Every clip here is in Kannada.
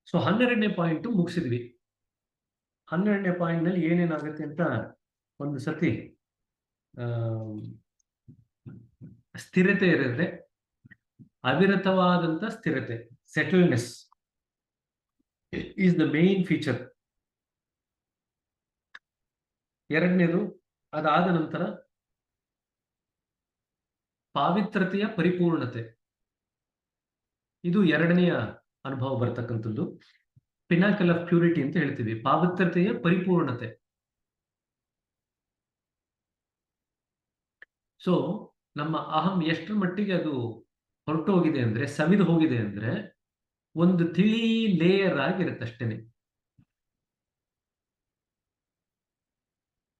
ಸೊ 12ನೇ ಪಾಯಿಂಟ್ ಮುಗಿಸಿದ್ವಿ. 12ನೇ ಪಾಯಿಂಟ್ ನಲ್ಲಿ ಏನೇನಾಗುತ್ತೆ ಅಂತ ಒಂದು ಸತಿ ಸ್ಥಿರತೆ ಇರುತ್ತೆ, ಅವಿರತವಾದಂತ ಸ್ಥಿರತೆ, settleness is the main feature. ಎರಡನೇದು, ಅದಾದ ನಂತರ ಪಾವಿತ್ರತೆಯ ಪರಿಪೂರ್ಣತೆ, ಇದು ಎರಡನೆಯ ಅನುಭವ ಬರ್ತಕ್ಕಂಥದ್ದು. ಪಿನಾಕಲ್ ಆಫ್ ಪ್ಯೂರಿಟಿ ಅಂತ ಹೇಳ್ತೀವಿ, ಪಾವಿತ್ರತೆಯ ಪರಿಪೂರ್ಣತೆ. ಸೊ ನಮ್ಮ ಅಹಂ ಎಷ್ಟರ ಮಟ್ಟಿಗೆ ಅದು ಹೊರಟು ಹೋಗಿದೆ ಅಂದ್ರೆ, ಸವಿದು ಹೋಗಿದೆ ಅಂದ್ರೆ, ಒಂದು ತಿಳಿ ಲೇಯರ್ ಆಗಿರುತ್ತೆ ಅಷ್ಟೇನೆ.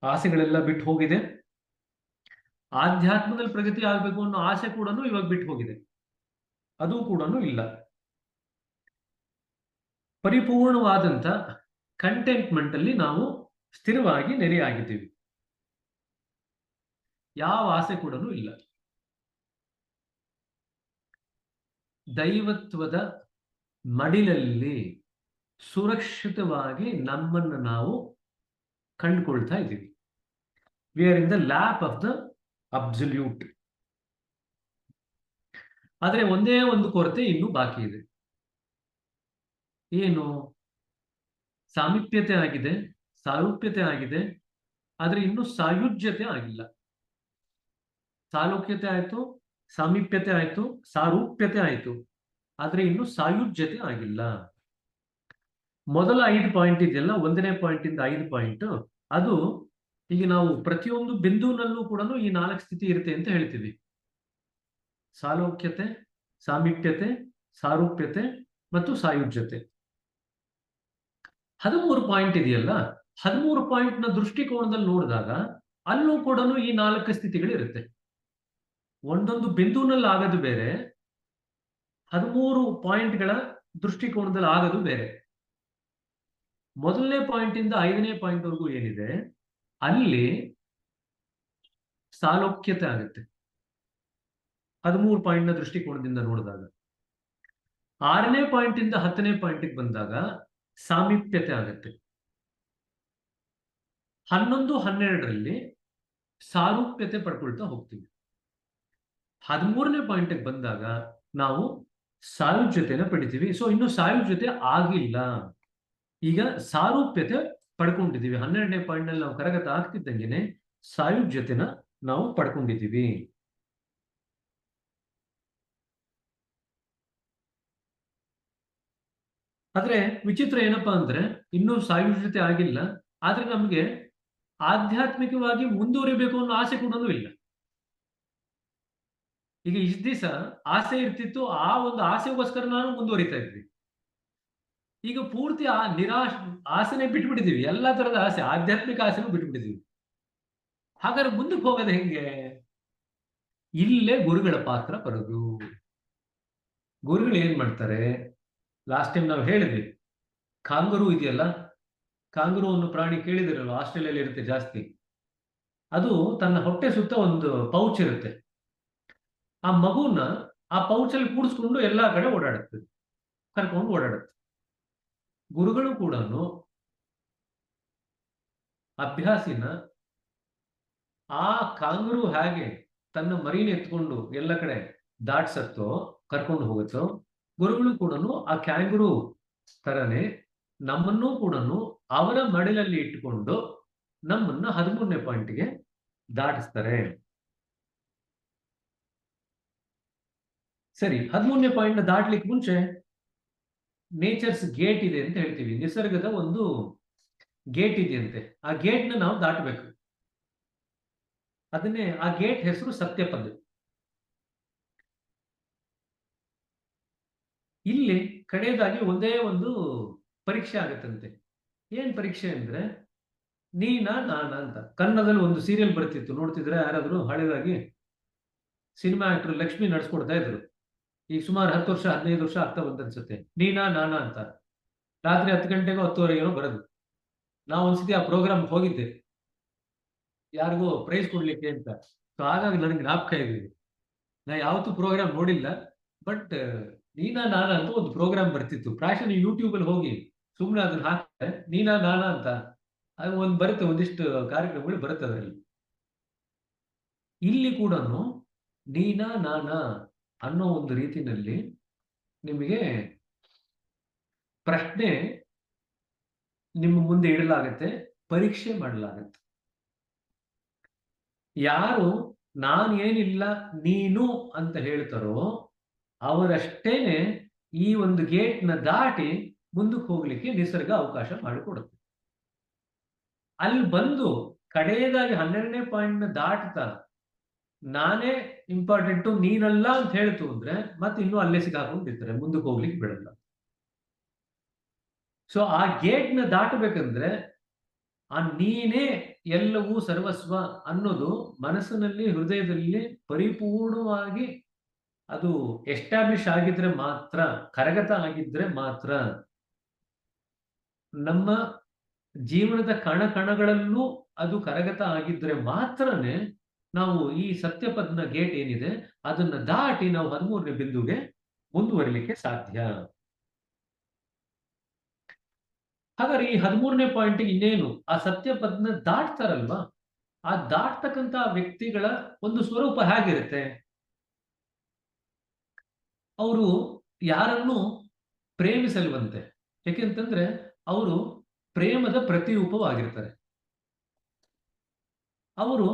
ಆಸೆಗಳೆಲ್ಲ ಬಿಟ್ಟು ಹೋಗಿದೆ. ಆಧ್ಯಾತ್ಮದಲ್ಲಿ ಪ್ರಗತಿ ಆಗ್ಬೇಕು ಅನ್ನೋ ಆಸೆ ಕೂಡ ಇವಾಗ ಬಿಟ್ಟು ಹೋಗಿದೆ, ಅದು ಕೂಡ ಇಲ್ಲ. ಪರಿಪೂರ್ಣವಾದಂತ ಕಂಟೆಂಟ್ಮೆಂಟ್ ಅಲ್ಲಿ ನಾವು ಸ್ಥಿರವಾಗಿ ನೆಲೆಯಾಗಿದ್ದೀವಿ. ಯಾವ ಆಸೆ ಕೂಡ ಇಲ್ಲ. ದೈವತ್ವದ ಮಡಿಲಲ್ಲಿ ಸುರಕ್ಷಿತವಾಗಿ ನಮ್ಮನ್ನು ನಾವು ಕಂಡುಕೊಳ್ತಾ ಇದ್ದೀವಿ. We are in the lap of the absolute. ಆದ್ರೆ ಒಂದೇ ಒಂದು ಕೊರತೆ ಇನ್ನೂ ಬಾಕಿ ಇದೆ. ಏನು? ಸಾಮೀಪ್ಯತೆ ಆಗಿದೆ, ಸಾರೂಪ್ಯತೆ ಆಗಿದೆ, ಆದ್ರೆ ಇನ್ನು ಸಾಯುಜ್ಯತೆ ಆಗಿಲ್ಲ. ಸಾಲೋಕ್ಯತೆ ಆಯ್ತು, ಸಾಮೀಪ್ಯತೆ ಆಯ್ತು, ಸಾರೂಪ್ಯತೆ ಆಯ್ತು, ಆದ್ರೆ ಇನ್ನು ಸಾಯುಜ್ಯತೆ ಆಗಿಲ್ಲ. ಮೊದಲ 5 ಪಾಯಿಂಟ್ ಇದೆಯಲ್ಲ, 1ನೇ ಪಾಯಿಂಟ್ ಇಂದ 5 ಪಾಯಿಂಟ್, ಅದು ಈಗ ನಾವು ಪ್ರತಿಯೊಂದು ಬಿಂದುವಿನಲ್ಲೂ ಕೂಡ ಈ 4 ಸ್ಥಿತಿ ಇರುತ್ತೆ ಅಂತ ಹೇಳ್ತೀವಿ. ಸಾಲೋಕ್ಯತೆ, ಸಾಮೀಪ್ಯತೆ, ಸಾರೂಪ್ಯತೆ ಮತ್ತು ಸಾಯುಜ್ಯತೆ. 13 ಪಾಯಿಂಟ್ ಇದೆಯಲ್ಲ, 13 ಪಾಯಿಂಟ್ ನ ದೃಷ್ಟಿಕೋನದಲ್ಲಿ ನೋಡಿದಾಗ ಅಲ್ಲೂ ಕೂಡ ಈ 4 ಸ್ಥಿತಿಗಳಿರುತ್ತೆ. ಒಂದೊಂದು ಬಿಂದುವಿನಲ್ಲಿ ಆಗೋದು ಬೇರೆ, 13 ಪಾಯಿಂಟ್ಗಳ ದೃಷ್ಟಿಕೋನದಲ್ಲಿ ಆಗೋದು ಬೇರೆ. ಮೊದಲನೇ ಪಾಯಿಂಟ್ ಇಂದ 5ನೇ ಪಾಯಿಂಟ್ ವರೆಗೂ ಏನಿದೆ, ಅಲ್ಲಿ ಸಾಲೋಕ್ಯತೆ ಆಗುತ್ತೆ 13 ಪಾಯಿಂಟ್ ನ ದೃಷ್ಟಿಕೋನದಿಂದ ನೋಡಿದಾಗ. 6ನೇ ಪಾಯಿಂಟ್ ಇಂದ 10ನೇ ಪಾಯಿಂಟ್ಗೆ ಬಂದಾಗ ಸಾಮೀಪ್ಯತೆ ಆಗುತ್ತೆ. 11, 12ರಲ್ಲಿ ಸಾರೂಪ್ಯತೆ ಪಡ್ಕೊಳ್ತಾ ಹೋಗ್ತೀವಿ. 13ನೇ ಪಾಯಿಂಟ್ಗೆ ಬಂದಾಗ ನಾವು ಸಾಯುಜ್ಯತೆನ ಪಡಿತೀವಿ. ಸೊ ಇನ್ನು ಸಾಯುಜ್ಯತೆ ಆಗಿಲ್ಲ, ಈಗ ಸಾರೂಪ್ಯತೆ ಪಡ್ಕೊಂಡಿದ್ದೀವಿ. 12ನೇ ಪಾಯಿಂಟ್ ನಲ್ಲಿ ನಾವು ಕರಗತ ಆಗ್ತಿದ್ದಂಗೆನೆ ಸಾಯುಜ್ಯತೆನ ನಾವು ಪಡ್ಕೊಂಡಿದ್ದೀವಿ. ಆದ್ರೆ ವಿಚಿತ್ರ ಏನಪ್ಪಾ ಅಂದ್ರೆ, ಇನ್ನೂ ಸಾಯುಜ್ಯತೆ ಆಗಿಲ್ಲ, ಆದ್ರೆ ನಮ್ಗೆ ಆಧ್ಯಾತ್ಮಿಕವಾಗಿ ಮುಂದುವರಿಬೇಕು ಅನ್ನೋ ಆಸೆ ಕೂಡ ಇಲ್ಲ. ಈಗ ಇಷ್ಟು ದಿವಸ ಆಸೆ ಇರ್ತಿತ್ತು, ಆ ಒಂದು ಆಸೆಗೋಸ್ಕರ ನಾನು ಮುಂದುವರಿತಾ ಇದ್ವಿ. ಈಗ ಪೂರ್ತಿ ಆ ಆಸೆನೆ ಬಿಟ್ಬಿಟ್ಟಿದೀವಿ. ಎಲ್ಲಾ ತರದ ಆಸೆ, ಆಧ್ಯಾತ್ಮಿಕ ಆಸೆನೂ ಬಿಟ್ಬಿಟ್ಟಿದೀವಿ. ಹಾಗಾದ್ರೆ ಮುಂದಕ್ಕೆ ಹೋಗೋದು ಹೆಂಗೆ? ಇಲ್ಲೇ ಗುರುಗಳ ಪಾತ್ರ ಬರೋದು. ಗುರುಗಳು ಏನ್ ಮಾಡ್ತಾರೆ, ಲಾಸ್ಟ್ ಟೈಮ್ ನಾವು ಹೇಳಿದ್ವಿ, ಕಾಂಗರೂ ಇದೆಯಲ್ಲ, ಕಾಂಗರೂ ಅನ್ನೋ ಪ್ರಾಣಿ ಕೇಳಿದಿರಲ್ಲ, ಆಸ್ಟ್ರೇಲಿಯಲ್ಲಿ ಇರುತ್ತೆ ಜಾಸ್ತಿ. ಅದು ತನ್ನ ಹೊಟ್ಟೆ ಸುತ್ತ ಒಂದು ಪೌಚ್ ಇರುತ್ತೆ. ಆ ಮಗುನ ಆ ಪೌಚಲ್ಲಿ ಕೂಡಿಸ್ಕೊಂಡು ಎಲ್ಲಾ ಕಡೆ ಓಡಾಡುತ್ತೆ, ಕರ್ಕೊಂಡು ಓಡಾಡುತ್ತೆ. ಗುರುಗಳು ಕೂಡ ಅಭ್ಯಾಸಿನ ಆ ಕಾಂಗರೂ ಹೇಗೆ ತನ್ನ ಮರಿನ ಎತ್ಕೊಂಡು ಎಲ್ಲ ಕಡೆ ದಾಟ್ಸತ್ತೋ, ಕರ್ಕೊಂಡು ಹೋಗುತ್ತೋ, ಗುರುಗಳು ಕೂಡ ಆ ಕ್ಯಾಂಗರೂ ತರನೇ ನಮ್ಮನ್ನೂ ಕೂಡ ಅವರ ಮಡಿಲಲ್ಲಿ ಇಟ್ಟುಕೊಂಡು ನಮ್ಮನ್ನ 13ನೇ ಪಾಯಿಂಟ್ಗೆ ದಾಟಿಸ್ತಾರೆ. ಸರಿ, 13ನೇ ಪಾಯಿಂಟ್ ನ ದಾಟ್ಲಿಕ್ಕೆ ಮುಂಚೆ ನೇಚರ್ಸ್ ಗೇಟ್ ಇದೆ ಅಂತ ಹೇಳ್ತೀವಿ. ನಿಸರ್ಗದ ಒಂದು ಗೇಟ್ ಇದೆಯಂತೆ. ಆ ಗೇಟ್ ನ ನಾವು ದಾಟಬೇಕು. ಅದನ್ನೇ, ಆ ಗೇಟ್ ಹೆಸರು ಸತ್ಯಪದ. ಇಲ್ಲಿ ಕಡೆಯದಾಗಿ ಒಂದೇ ಒಂದು ಪರೀಕ್ಷೆ ಆಗತ್ತಂತೆ. ಏನ್ ಪರೀಕ್ಷೆ ಅಂದ್ರೆ, ನೀನಾ ನಾನಾ ಅಂತ. ಕನ್ನಡದಲ್ಲಿ ಒಂದು ಸೀರಿಯಲ್ ಬರ್ತಿತ್ತು, ನೋಡ್ತಿದ್ರೆ ಯಾರಾದ್ರೂ? ಹಳೆದಾಗಿ ಸಿನಿಮಾ ಆಕ್ಟರ್ ಲಕ್ಷ್ಮಿ ನಡ್ಸ್ಕೊಡ್ತಾ ಇದ್ರು. ಈಗ ಸುಮಾರು 10 ವರ್ಷ 15 ವರ್ಷ ಆಗ್ತಾ ಬಂದನ್ಸುತ್ತೆ. ನೀನಾ ನಾನಾ ಅಂತ ರಾತ್ರಿ 10 ಗಂಟೆಗೋ 10:30 ಬರೋದು. ನಾವು ಒಂದ್ಸತಿ ಆ ಪ್ರೋಗ್ರಾಮ್ ಹೋಗಿದ್ದೆ, ಯಾರಿಗೋ ಪ್ರೈಸ್ ಕೊಡ್ಲಿಕ್ಕೆ ಅಂತ. ಸೊ ಹಾಗಾಗಿ ನನಗೆ ಜ್ಞಾಪಕ ಇದೆ. ನಾ ಯಾವತ್ತೂ ಪ್ರೋಗ್ರಾಮ್ ನೋಡಿಲ್ಲ, ಬಟ್ ನೀನಾ ನಾನಾ ಅಂತ ಒಂದು ಪ್ರೋಗ್ರಾಮ್ ಬರ್ತಿತ್ತು. ಪ್ರಾಯಶಃ ನೀವು ಯೂಟ್ಯೂಬ್ ಅಲ್ಲಿ ಹೋಗಿ ಸುಮ್ಮನೆ ಅದನ್ನ ಹಾಕಿದ್ರೆ ನೀನಾ ನಾನಾ ಅಂತ ಅದು ಒಂದು ಬರುತ್ತೆ, ಒಂದಿಷ್ಟು ಕಾರ್ಯಕ್ರಮಗಳು ಬರುತ್ತೆ ಅದರಲ್ಲಿ. ಇಲ್ಲಿ ಕೂಡ ನೀನಾ ನಾನಾ ಅನ್ನೋ ಒಂದು ರೀತಿನಲ್ಲಿ ನಿಮಗೆ ಪ್ರಶ್ನೆ ನಿಮ್ಮ ಮುಂದೆ ಇಡಲಾಗತ್ತೆ, ಪರೀಕ್ಷೆ ಮಾಡಲಾಗತ್ತೆ. ಯಾರು ನಾನು ಏನಿಲ್ಲ ನೀನು ಅಂತ ಹೇಳ್ತಾರೋ ಅವರಷ್ಟೇನೆ ಈ ಒಂದು ಗೇಟ್ನ ದಾಟಿ ಮುಂದಕ್ಕೆ ಹೋಗ್ಲಿಕ್ಕೆ ನಿಸರ್ಗ ಅವಕಾಶ ಮಾಡಿಕೊಡುತ್ತೆ. ಅಲ್ಲಿ ಬಂದು ಕಡೆಯದಾಗಿ 12ನೇ ಪಾಯಿಂಟ್ ನ ದಾಟ್ತಾ ನಾನೇ ಇಂಪಾರ್ಟೆಂಟು ನೀನಲ್ಲ ಅಂತ ಹೇಳ್ತು ಅಂದ್ರೆ ಮತ್ತೆ ಇನ್ನೂ ಅಲ್ಲೇ ಸಿಗಾಕೊಂಡಿರ್ತಾರೆ, ಮುಂದಕ್ಕೆ ಹೋಗ್ಲಿಕ್ಕೆ ಬಿಡಲ್ಲ. ಸೊ ಆ ಗೇಟ್ ನ ದಾಟಬೇಕಂದ್ರೆ ಆ ನೀನೇ ಎಲ್ಲವೂ ಸರ್ವಸ್ವ ಅನ್ನೋದು ಮನಸ್ಸಿನಲ್ಲಿ, ಹೃದಯದಲ್ಲಿ ಪರಿಪೂರ್ಣವಾಗಿ ಅದು ಎಸ್ಟಾಬ್ಲಿಷ್ ಆಗಿದ್ರೆ ಮಾತ್ರ, ಕರಗತ ಆಗಿದ್ರೆ ಮಾತ್ರ, ನಮ್ಮ ಜೀವನದ ಕಣ ಕಣಗಳಲ್ಲೂ ಅದು ಕರಗತ ಆಗಿದ್ರೆ ಮಾತ್ರನೇ ನಾವು ಈ ಸತ್ಯಪದ್ನ ಗೇಟ್ ಏನಿದೆ ಅದನ್ನ ದಾಟಿ ನಾವು 13ನೇ ಬಿಂದುಗೆ ಮುಂದುವರಿಲಿಕ್ಕೆ ಸಾಧ್ಯ. ಹಾಗಾದ್ರೆ ಈ 13ನೇ ಪಾಯಿಂಟ್ ಇನ್ನೇನು, ಆ ಸತ್ಯಪದ್ನ ದಾಟ್ತಾರಲ್ವಾ, ಆ ದಾಟ್ತಕ್ಕಂತ ವ್ಯಕ್ತಿಗಳ ಒಂದು ಸ್ವರೂಪ ಹೇಗಿರುತ್ತೆ? ಅವರು ಯಾರನ್ನು ಪ್ರೇಮಿಸಲ್ವಂತೆ. ಯಾಕೆಂತಂದ್ರೆ ಅವರು ಪ್ರೇಮದ ಪ್ರತಿರೂಪವಾಗಿರ್ತಾರೆ. ಅವರು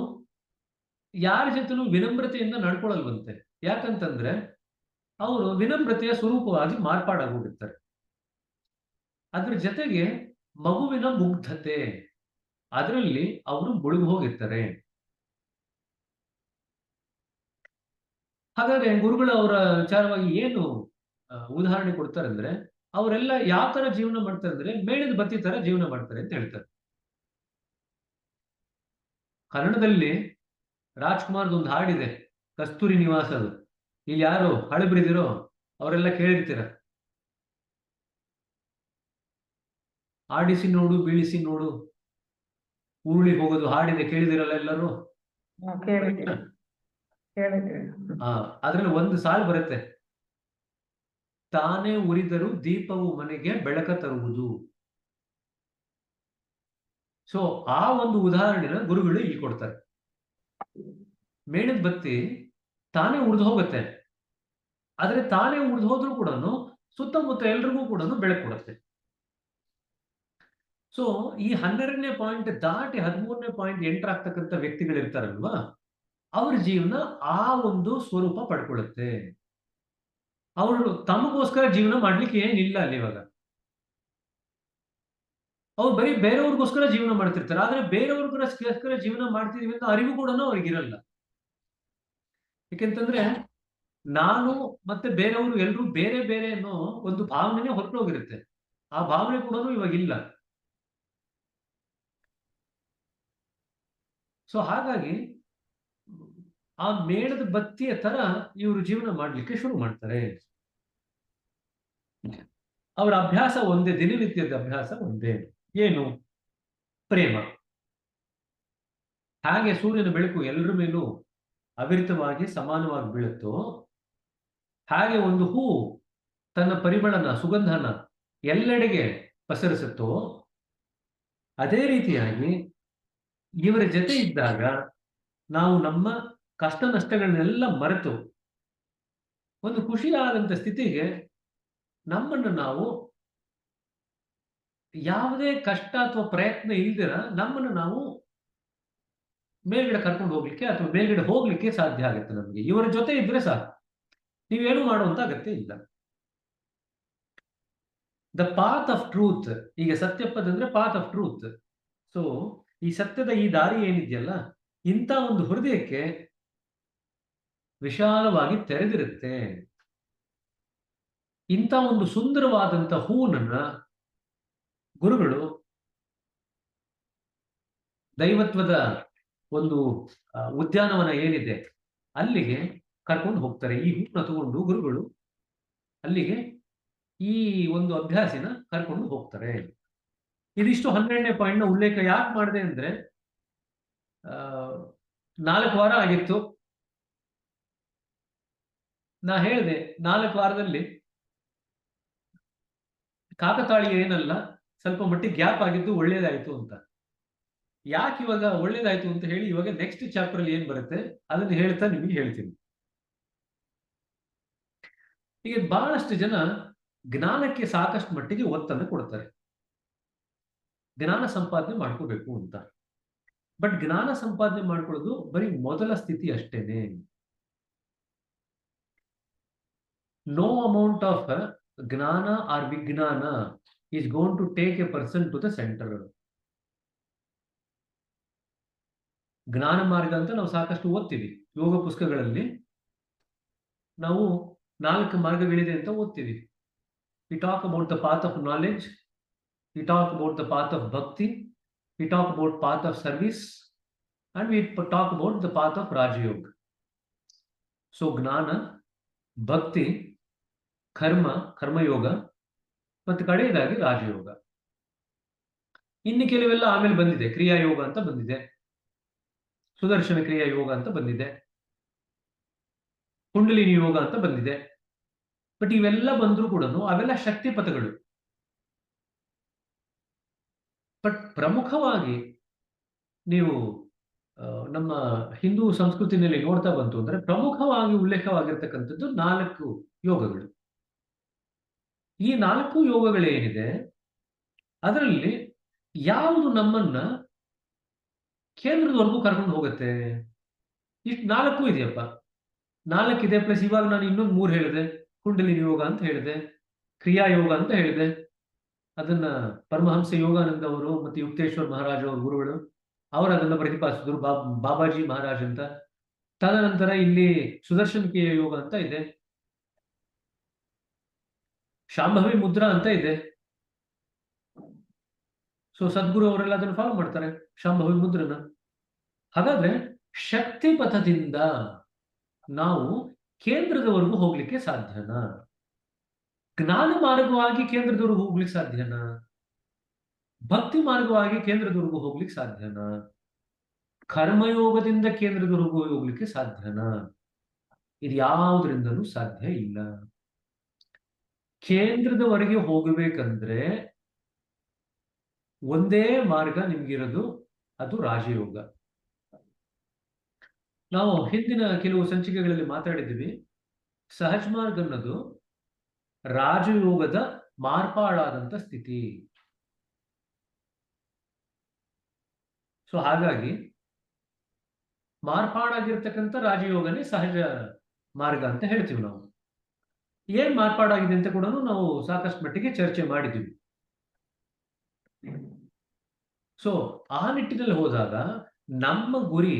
ಯಾರ ಜೊತೆನೂ ವಿನಮ್ರತೆಯಿಂದ ನಡ್ಕೊಳ್ಳಲ್ವಂತೆ. ಯಾಕಂತಂದ್ರೆ ಅವರು ವಿನಮ್ರತೆಯ ಸ್ವರೂಪವಾಗಿ ಮಾರ್ಪಾಡಾಗೋಗಿರ್ತಾರೆ. ಅದ್ರ ಜೊತೆಗೆ ಮಗುವಿನ ಮುಗ್ಧತೆ, ಅದರಲ್ಲಿ ಅವರು ಮುಳುಗಿ ಹೋಗಿರ್ತಾರೆ. ಹಾಗಾದ್ರೆ ಗುರುಗಳು ಅವರ ವಿಚಾರವಾಗಿ ಏನು ಉದಾಹರಣೆ ಕೊಡ್ತಾರೆ ಅಂದ್ರೆ, ಅವರೆಲ್ಲ ಯಾವ ತರ ಜೀವನ ಮಾಡ್ತಾರೆ ಅಂದ್ರೆ ಮೇಣದ ಬತ್ತಿ ತರ ಜೀವನ ಮಾಡ್ತಾರೆ ಅಂತ ಹೇಳ್ತಾರೆ. ಕನ್ನಡದಲ್ಲಿ ರಾಜ್ಕುಮಾರ್ದು ಒಂದು ಹಾಡಿದೆ, ಕಸ್ತೂರಿ ನಿವಾಸದು. ಇಲ್ಲಿ ಯಾರು ಹಳಬ್ರಿದಿರೋ ಅವರೆಲ್ಲ ಕೇಳಿರ್ತೀರ. ಆಡಿಸಿ ನೋಡು ಬೀಳಿಸಿ ನೋಡು ಉರುಳಿ ಹೋಗೋದು ಹಾಡಿದೆ, ಕೇಳಿದಿರಲ್ಲ ಎಲ್ಲರೂ? ಅದ್ರಲ್ಲಿ ಒಂದು ಸಾಲು ಬರುತ್ತೆ, ತಾನೇ ಉರಿದರೂ ದೀಪವು ಮನೆಗೆ ಬೆಳಕ ತರುವುದು. ಸೊ ಆ ಒಂದು ಉದಾಹರಣೆನ ಗುರುಗಳು ಇಲ್ಲಿ ಕೊಡ್ತಾರೆ. ಮೇಣದ ಬತ್ತಿ ತಾನೇ ಉರಿದು ಹೋಗುತ್ತೆ, ಆದ್ರೆ ತಾನೇ ಉರಿದು ಹೋದ್ರೂ ಕೂಡ ಸುತ್ತಮುತ್ತ ಎಲ್ರಿಗೂ ಕೂಡ ಬೆಳಕು ಕೊಡುತ್ತೆ. ಸೊ ಈ 12ನೇ ಪಾಯಿಂಟ್ ದಾಟಿ 13ನೇ ಪಾಯಿಂಟ್ ಎಂಟರ್ ಆಗ್ತಕ್ಕಂಥ ವ್ಯಕ್ತಿಗಳು ಇರ್ತಾರಲ್ವಾ, ಅವ್ರ ಜೀವನ ಆ ಒಂದು ಸ್ವರೂಪ ಪಡ್ಕೊಳ್ಳುತ್ತೆ. ಅವರು ತಮಗೋಸ್ಕರ ಜೀವನ ಮಾಡ್ಲಿಕ್ಕೆ ಏನಿಲ್ಲ ಅಲ್ಲಿ. ಇವಾಗ ಅವ್ರು ಬರೀ ಬೇರೆಯವ್ರಿಗೋಸ್ಕರ ಜೀವನ ಮಾಡ್ತಿರ್ತಾರೆ, ಆದ್ರೆ ಬೇರೆಯವ್ರಿಗೋಸ್ಕರ ಜೀವನ ಮಾಡ್ತಿದೀವಿ ಅಂತ ಅರಿವು ಕೂಡ ಅವ್ರಿಗಿರಲ್ಲ. ಯಾಕೆಂತಂದ್ರೆ ನಾನು ಮತ್ತೆ ಬೇರೆಯವರು ಎಲ್ಲರೂ ಬೇರೆ ಬೇರೆ ಅನ್ನೋ ಒಂದು ಭಾವನೆ ಹೊರಟು ಹೋಗಿರುತ್ತೆ. ಆ ಭಾವನೆ ಕೂಡ ಇವಾಗ ಇಲ್ಲ. ಸೊ ಹಾಗಾಗಿ ಆ ಮೇಣದ ಬತ್ತಿಯ ತರ ಇವರು ಜೀವನ ಮಾಡ್ಲಿಕ್ಕೆ ಶುರು ಮಾಡ್ತಾರೆ. ಅವರ ಅಭ್ಯಾಸ ಒಂದೇ, ದಿನನಿತ್ಯದ ಅಭ್ಯಾಸ ಒಂದೇ. ಏನು? ಪ್ರೇಮ. ಹಾಗೆ ಸೂರ್ಯನ ಬೆಳಕು ಎಲ್ಲರ ಮೇಲೂ ಅವಿರತವಾಗಿ ಸಮಾನವಾಗಿ ಬೀಳುತ್ತೋ, ಹಾಗೆ ಒಂದು ಹೂ ತನ್ನ ಪರಿಮಳನ, ಸುಗಂಧನ ಎಲ್ಲೆಡೆಗೆ ಪಸರಿಸುತ್ತೋ, ಅದೇ ರೀತಿಯಾಗಿ ಇವರ ಜೊತೆ ಇದ್ದಾಗ ನಾವು ನಮ್ಮ ಕಷ್ಟ ನಷ್ಟಗಳನ್ನೆಲ್ಲ ಮರೆತು ಒಂದು ಖುಷಿಯಾದಂತ ಸ್ಥಿತಿಗೆ ನಮ್ಮನ್ನು ನಾವು ಯಾವುದೇ ಕಷ್ಟ ಅಥವಾ ಪ್ರಯತ್ನ ಇಲ್ದಿರ ನಮ್ಮನ್ನು ನಾವು ಮೇಲ್ಗಡೆ ಕರ್ಕೊಂಡು ಹೋಗ್ಲಿಕ್ಕೆ ಅಥವಾ ಮೇಲ್ಗಡೆ ಹೋಗ್ಲಿಕ್ಕೆ ಸಾಧ್ಯ ಆಗುತ್ತೆ. ನಮಗೆ ಇವರ ಜೊತೆ ಇದ್ರೆ ಸಾಕು, ನೀವೇನು ಮಾಡುವಂತ ಅಗತ್ಯ ಇಲ್ಲ. ದ ಪಾತ್ ಆಫ್ ಟ್ರೂತ್, ಈಗ ಸತ್ಯಪದ ಅಂದ್ರೆ ಪಾತ್ ಆಫ್ ಟ್ರೂತ್. ಸೊ ಈ ಸತ್ಯದ ಈ ದಾರಿ ಏನಿದೆಯಲ್ಲ, ಇಂಥ ಒಂದು ಹೃದಯಕ್ಕೆ ವಿಶಾಲವಾಗಿ ತೆರೆದಿರುತ್ತೆ. ಇಂಥ ಒಂದು ಸುಂದರವಾದಂತ ಹೂವನ್ನ ಗುರುಗಳು ದೈವತ್ವದ ಒಂದು ಉದ್ಯಾನವನ ಏನಿದೆ ಅಲ್ಲಿಗೆ ಕರ್ಕೊಂಡು ಹೋಗ್ತಾರೆ. ಈ ಹೂವನ್ನ ತಗೊಂಡು ಗುರುಗಳು ಅಲ್ಲಿಗೆ ಈ ಒಂದು ಅಭ್ಯಾಸಿನ ಕರ್ಕೊಂಡು ಹೋಗ್ತಾರೆ. ಇದಿಷ್ಟು 12ನೇ ಪಾಯಿಂಟ್ ನ ಉಲ್ಲೇಖ ಯಾಕೆ ಮಾಡಿದೆ ಅಂದ್ರೆ, 4 ವಾರ ಆಗಿತ್ತು. ನಾ ಹೇಳಿದೆ 4 ವಾರದಲ್ಲಿ ಕಾಕತಾಳೀಯ ಏನಲ್ಲ, ಸ್ವಲ್ಪ ಮಟ್ಟಿಗೆ ಗ್ಯಾಪ್ ಆಗಿದ್ದು ಒಳ್ಳೇದಾಯ್ತು ಅಂತ. ಯಾಕೆ ಇವಾಗ ಒಳ್ಳೇದಾಯ್ತು ಅಂತ ಹೇಳಿ ಇವಾಗ ನೆಕ್ಸ್ಟ್ ಚಾಪ್ಟರ್ ಅಲ್ಲಿ ಏನ್ ಬರುತ್ತೆ ಅದನ್ನ ಹೇಳ್ತಾ ನಿಮಗೆ ಹೇಳ್ತೀನಿ. ಈಗ ಬಹಳಷ್ಟು ಜನ ಜ್ಞಾನಕ್ಕೆ ಸಾಕಷ್ಟು ಮಟ್ಟಿಗೆ ಒತ್ತನ್ನು ಕೊಡ್ತಾರೆ, ಜ್ಞಾನ ಸಂಪಾದನೆ ಮಾಡ್ಕೋಬೇಕು ಅಂತ. ಬಟ್ ಜ್ಞಾನ ಸಂಪಾದನೆ ಮಾಡ್ಕೊಳ್ಳೋದು ಬರೀ ಮೊದಲ ಸ್ಥಿತಿ ಅಷ್ಟೇನೆ. ನೋ ಅಮೌಂಟ್ ಆಫ್ ಜ್ಞಾನ ಆರ್ ವಿಜ್ಞಾನ is gonna take a person to the centre. ಜ್ಞಾನ ಮಾರ್ಗ ಅಂತ ನಾವು ಸಾಕಷ್ಟು ಓದ್ತೀವಿ, ಯೋಗ ಪುಸ್ತಕಗಳಲ್ಲಿ ನಾವು 4 ಮಾರ್ಗಗಳಿದೆ ಅಂತ ಓದ್ತೀವಿ. We talk about the path of knowledge, we talk about the path of bhakti, we talk about path of service, and we talk about the path of Rajayoga. So ಜ್ಞಾನ, ಭಕ್ತಿ, ಕರ್ಮಯೋಗ ಮತ್ತು ಕಡೆಯದಾಗಿ ರಾಜಯೋಗ. ಇನ್ನು ಕೆಲವೆಲ್ಲ ಆಮೇಲೆ ಬಂದಿದೆ, ಕ್ರಿಯಾಯೋಗ ಅಂತ ಬಂದಿದೆ, ಸುದರ್ಶನ ಕ್ರಿಯಾ ಯೋಗ ಅಂತ ಬಂದಿದೆ, ಕುಂಡಲಿನಿ ಯೋಗ ಅಂತ ಬಂದಿದೆ. ಬಟ್ ಇವೆಲ್ಲ ಬಂದರೂ ಕೂಡ ಅವೆಲ್ಲ ಶಕ್ತಿ ಪಥಗಳು. ಬಟ್ ಪ್ರಮುಖವಾಗಿ ನೀವು ನಮ್ಮ ಹಿಂದೂ ಸಂಸ್ಕೃತಿನಲ್ಲಿ ನೋಡ್ತಾ ಬಂತು ಅಂದ್ರೆ ಪ್ರಮುಖವಾಗಿ ಉಲ್ಲೇಖವಾಗಿರ್ತಕ್ಕಂಥದ್ದು 4 ಯೋಗಗಳು. ಈ 4 ಯೋಗಗಳೇನಿದೆ ಅದರಲ್ಲಿ ಯಾವುದು ನಮ್ಮನ್ನ ಕೇಂದ್ರದವರೆಗೂ ಕರ್ಕೊಂಡು ಹೋಗುತ್ತೆ? ಇಷ್ಟು 4 ಇದೆಯಪ್ಪ, 4 ಇದೆ. ಪ್ಲಸ್ ಇವಾಗ ನಾನು ಇನ್ನೊಂದು 3 ಹೇಳಿದೆ, ಕುಂಡಲಿನಿ ಯೋಗ ಅಂತ ಹೇಳಿದೆ, ಕ್ರಿಯಾ ಯೋಗ ಅಂತ ಹೇಳಿದೆ. ಅದನ್ನ ಪರಮಹಂಸ ಯೋಗಾನಂದ ಅವರು ಮತ್ತು ಯುಕ್ತೇಶ್ವರ್ ಮಹಾರಾಜ್ ಅವರ ಗುರುಗಳು ಅವರು ಅದನ್ನ ಪ್ರತಿಪಾದಿಸಿದ್ರು, ಬಾಬಾಜಿ ಮಹಾರಾಜ್ ಅಂತ. ತದನಂತರ ಇಲ್ಲಿ ಸುದರ್ಶನ್ ಕ್ರಿಯಾ ಯೋಗ ಅಂತ ಇದೆ, ಶಾಂಭವಿ ಮುದ್ರಾ ಅಂತ ಇದೆ. ಸೊ ಸದ್ಗುರು ಅವರೆಲ್ಲ ಅದನ್ನು ಫಾಲೋ ಮಾಡ್ತಾರೆ, ಶಾಂಭವಿ ಮುದ್ರನ. ಹಾಗಾದ್ರೆ ಶಕ್ತಿ ಪಥದಿಂದ ನಾವು ಕೇಂದ್ರದವರೆಗೂ ಹೋಗ್ಲಿಕ್ಕೆ ಸಾಧ್ಯನಾ? ಜ್ಞಾನ ಮಾರ್ಗವಾಗಿ ಕೇಂದ್ರದವರೆಗೂ ಹೋಗ್ಲಿಕ್ಕೆ ಸಾಧ್ಯನಾ? ಭಕ್ತಿ ಮಾರ್ಗವಾಗಿ ಕೇಂದ್ರದವರೆಗೂ ಹೋಗ್ಲಿಕ್ಕೆ ಸಾಧ್ಯನಾ? ಕರ್ಮಯೋಗದಿಂದ ಕೇಂದ್ರದವರೆಗೂ ಹೋಗ್ಲಿಕ್ಕೆ ಸಾಧ್ಯನಾ? ಇದು ಯಾವುದರಿಂದಲೂ ಸಾಧ್ಯ ಇಲ್ಲ. ಕೇಂದ್ರದವರೆಗೆ ಹೋಗಬೇಕಂದ್ರೆ ಒಂದೇ ಮಾರ್ಗ ನಿಮ್ಗಿರೋದು, ಅದು ರಾಜಯೋಗ. ನಾವು ಹಿಂದಿನ ಕೆಲವು ಸಂಚಿಕೆಗಳಲ್ಲಿ ಮಾತಾಡಿದ್ದೀವಿ, ಸಹಜ ಮಾರ್ಗ ಅನ್ನೋದು ರಾಜಯೋಗದ ಮಾರ್ಪಾಡಾದಂತ ಸ್ಥಿತಿ. ಸೊ ಹಾಗಾಗಿ ಮಾರ್ಪಾಡಾಗಿರ್ತಕ್ಕಂಥ ರಾಜಯೋಗನೇ ಸಹಜ ಮಾರ್ಗ ಅಂತ ಹೇಳ್ತೀವಿ ನಾವು. ಏನ್ ಮಾರ್ಪಾಡಾಗಿದೆ ಅಂತ ಕೂಡ ನಾವು ಸಾಕಷ್ಟು ಮಟ್ಟಿಗೆ ಚರ್ಚೆ ಮಾಡಿದ್ದೀವಿ. ಸೊ ಆ ನಿಟ್ಟಿನಲ್ಲಿ ಹೋದಾಗ ನಮ್ಮ ಗುರಿ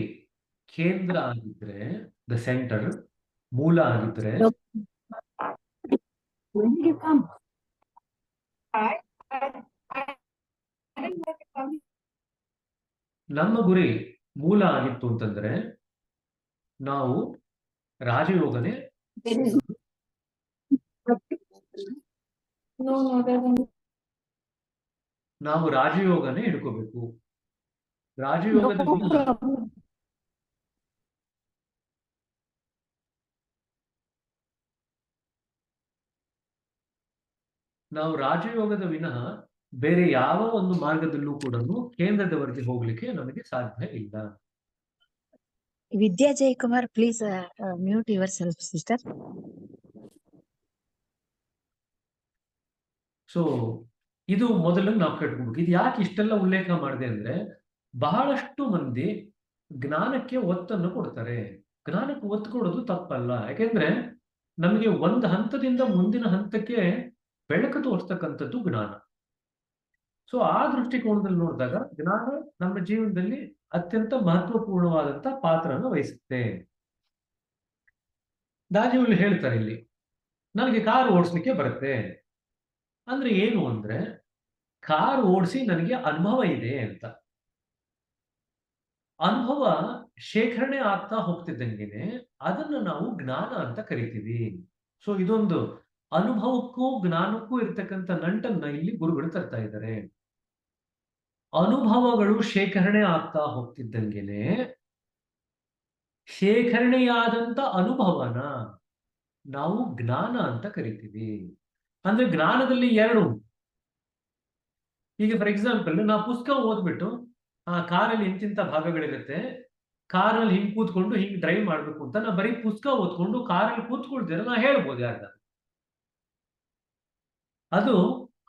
ಕೇಂದ್ರ ಆಗಿದ್ರೆ, ದ ಸೆಂಟರ್, ಮೂಲ ಆಗಿದ್ರೆ, ನಮ್ಮ ಗುರಿ ಮೂಲ ಆಗಿತ್ತು ಅಂತಂದ್ರೆ ನಾವು ರಾಜಯೋಗನೇ ಹಿಡ್ಕೋಬೇಕು. ರಾಜಯೋಗದ ನಾವು ರಾಜಯೋಗದ ವಿನಃ ಬೇರೆ ಯಾವ ಒಂದು ಮಾರ್ಗದಲ್ಲೂ ಕೂಡ ಕೇಂದ್ರದವರೆಗೆ ಹೋಗ್ಲಿಕ್ಕೆ ನಮಗೆ ಸಾಧ್ಯ ಇಲ್ಲ. ವಿದ್ಯಾ ಜಯಕುಮಾರ್, ಪ್ಲೀಸ್ ಮ್ಯೂಟ್ ಯುವರ್ ಸೆಲ್ಫ್ ಸಿಸ್ಟರ್. ಸೊ ಇದು ಮೊದಲು ನಾವು ಕಟ್ಕೊಬೇಕು. ಇದು ಯಾಕೆ ಇಷ್ಟೆಲ್ಲ ಉಲ್ಲೇಖ ಮಾಡಿದೆ ಅಂದ್ರೆ ಬಹಳಷ್ಟು ಮಂದಿ ಜ್ಞಾನಕ್ಕೆ ಒತ್ತನ್ನು ಕೊಡ್ತಾರೆ. ಜ್ಞಾನಕ್ಕೆ ಒತ್ತು ಕೊಡೋದು ತಪ್ಪಲ್ಲ, ಯಾಕೆಂದ್ರೆ ನಮಗೆ ಒಂದು ಹಂತದಿಂದ ಮುಂದಿನ ಹಂತಕ್ಕೆ ಬೆಳಕು ತೋರಿಸ್ತಕ್ಕಂಥದ್ದು ಜ್ಞಾನ. ಸೊ ಆ ದೃಷ್ಟಿಕೋನದಲ್ಲಿ ನೋಡಿದಾಗ ಜ್ಞಾನ ನಮ್ಮ ಜೀವನದಲ್ಲಿ ಅತ್ಯಂತ ಮಹತ್ವಪೂರ್ಣವಾದಂತ ಪಾತ್ರನ ವಹಿಸುತ್ತೆ. ದಾದಿಯವರು ಹೇಳ್ತಾರೆ ಇಲ್ಲಿ, ನನಗೆ ಕಾರು ಓಡಿಸ್ಲಿಕ್ಕೆ ಬರುತ್ತೆ ಅಂದ್ರೆ ಏನು ಅಂದ್ರೆ ಕಾರ್ ಓಡಿಸಿ ನನಗೆ ಅನುಭವ ಇದೆ ಅಂತ. ಅನುಭವ ಶೇಖರಣೆ ಆಗ್ತಾ ಹೋಗ್ತಿದ್ದಂಗೆನೆ ಅದನ್ನ ನಾವು ಜ್ಞಾನ ಅಂತ ಕರಿತೀವಿ. ಸೊ ಇದೊಂದು ಅನುಭವಕ್ಕೂ ಜ್ಞಾನಕ್ಕೂ ಇರ್ತಕ್ಕಂಥ ನಂಟನ್ನ ಇಲ್ಲಿ ಗುರುಗಳು ತರ್ತಾ ಇದ್ದಾರೆ. ಅನುಭವಗಳು ಶೇಖರಣೆ ಆಗ್ತಾ ಹೋಗ್ತಿದ್ದಂಗೆನೆ ಶೇಖರಣೆಯಾದಂತ ಅನುಭವನ ನಾವು ಜ್ಞಾನ ಅಂತ ಕರಿತೀವಿ. ಅಂದ್ರೆ ಜ್ಞಾನದಲ್ಲಿ 2 ಈಗ ಫಾರ್ ಎಕ್ಸಾಂಪಲ್ ನಾವು ಪುಸ್ತಕ ಓದ್ಬಿಟ್ಟು ಆ ಕಾರಲ್ಲಿ ಇಂತಿಂತ ಭಾಗಗಳಿರುತ್ತೆ, ಕಾರಲ್ಲಿ ಹಿಂಗ್ ಕೂತ್ಕೊಂಡು ಹಿಂಗ್ ಡ್ರೈವ್ ಮಾಡ್ಬೇಕು ಅಂತ ನಾ ಬರೀ ಪುಸ್ತಕ ಓದ್ಕೊಂಡು ಕಾರಲ್ಲಿ ಕೂತ್ಕೊಳ್ತೀರ ನಾ ಹೇಳ್ಬೋದು ಯಾರ್ಗ. ಅದು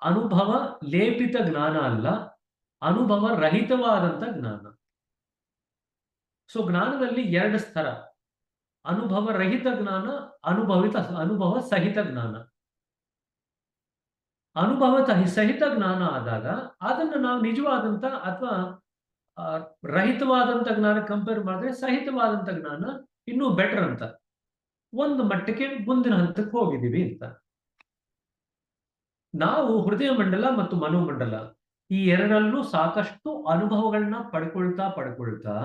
ಅನುಭವ ಲೇಪಿತ ಜ್ಞಾನ ಅಲ್ಲ, ಅನುಭವ ರಹಿತವಾದಂತ ಜ್ಞಾನ. ಸೊ ಜ್ಞಾನದಲ್ಲಿ ಎರಡು ಸ್ತರ, ಅನುಭವ ರಹಿತ ಜ್ಞಾನ, ಅನುಭವ ಸಹಿತ ಜ್ಞಾನ. ಅನುಭವ ಸಹಿತ ಜ್ಞಾನ ಆದಾಗ ಅದನ್ನು ನಾವು ನಿಜವಾದಂತ ಅಥವಾ ರಹಿತವಾದಂತ ಜ್ಞಾನ ಕಂಪೇರ್ ಮಾಡಿದ್ರೆ ಸಹಿತವಾದಂತ ಜ್ಞಾನ ಇನ್ನೂ ಬೆಟರ್ ಅಂತ, ಒಂದು ಮಟ್ಟಕ್ಕೆ ಮುಂದಿನ ಹಂತಕ್ಕೆ ಹೋಗಿದ್ದೀವಿ ಅಂತ. ನಾವು ಹೃದಯ ಮಂಡಲ ಮತ್ತು ಮನೋಮಂಡಲ ಈ ಎರಡರಲ್ಲೂ ಸಾಕಷ್ಟು ಅನುಭವಗಳನ್ನ ಪಡ್ಕೊಳ್ತಾ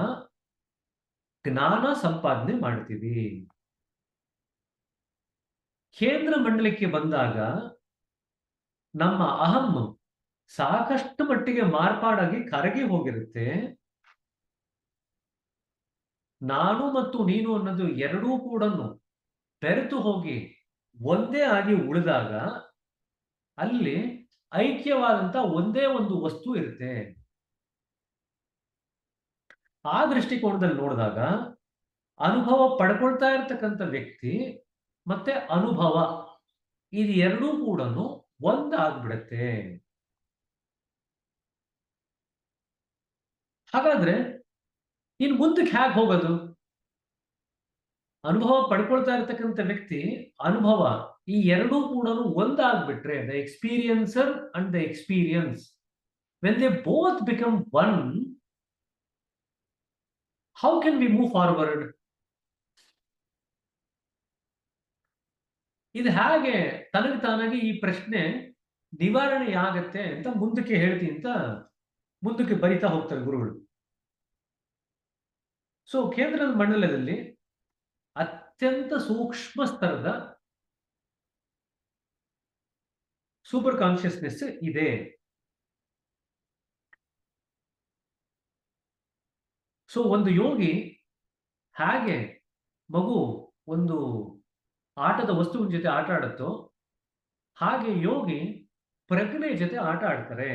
ಜ್ಞಾನ ಸಂಪಾದನೆ ಮಾಡ್ತೀವಿ. ಕೇಂದ್ರ ಮಂಡಲಕ್ಕೆ ಬಂದಾಗ ನಮ್ಮ ಅಹಂ ಸಾಕಷ್ಟು ಮಟ್ಟಿಗೆ ಮಾರ್ಪಾಡಾಗಿ ಕರಗಿ ಹೋಗಿರುತ್ತೆ. ನಾನು ಮತ್ತು ನೀನು ಅನ್ನೋದು ಎರಡೂ ಕೂಡ ಬೆರೆತು ಹೋಗಿ ಒಂದೇ ಆಗಿ ಉಳಿದಾಗ ಅಲ್ಲಿ ಐಕ್ಯವಾದಂತ ಒಂದೇ ಒಂದು ವಸ್ತು ಇರುತ್ತೆ. ಆ ದೃಷ್ಟಿಕೋನದಲ್ಲಿ ನೋಡಿದಾಗ ಅನುಭವ ಪಡ್ಕೊಳ್ತಾ ಇರ್ತಕ್ಕಂಥ ವ್ಯಕ್ತಿ ಮತ್ತೆ ಅನುಭವ ಇದು ಎರಡೂ ಕೂಡ ಒಂದಾಗ್ಬಿಡತ್ತೆ. ಹಾಗಾದ್ರೆ ಇನ್ ಮುಂದಕ್ಕೆ ಹೇಗೆ ಹೋಗೋದು? ಅನುಭವ ಪಡ್ಕೊಳ್ತಾ ಇರ್ತಕ್ಕಂಥ ವ್ಯಕ್ತಿ ಅನುಭವ ಈ ಎರಡೂ ಕೂಡ ಒಂದಾಗ್ಬಿಟ್ರೆ, the experiencer and the experience, when they both become one, how can we move forward? ಇದು ಹೇಗೆ ತನಗೆ ತಾನಾಗಿ ಈ ಪ್ರಶ್ನೆ ನಿವಾರಣೆ ಆಗತ್ತೆ ಅಂತ ಮುಂದಕ್ಕೆ ಹೇಳ್ತೀನಿ ಅಂತ ಮುಂದಕ್ಕೆ ಬರಿತಾ ಹೋಗ್ತಾರೆ ಗುರುಗಳು. ಸೊ ಕೇಂದ್ರದ ಮಂಡಲದಲ್ಲಿ ಅತ್ಯಂತ ಸೂಕ್ಷ್ಮ ಸ್ತರದ ಸೂಪರ್ ಕಾನ್ಶಿಯಸ್ನೆಸ್ ಇದೆ. ಸೊ ಒಂದು ಯೋಗಿ ಹಾಗೆ ಮಗು ಒಂದು ಆಟದ ವಸ್ತುವಿನ ಜೊತೆ ಆಟ ಆಡುತ್ತೋ ಹಾಗೆ ಯೋಗಿ ಪ್ರಜ್ಞೆ ಜೊತೆ ಆಟ ಆಡ್ತಾರೆ.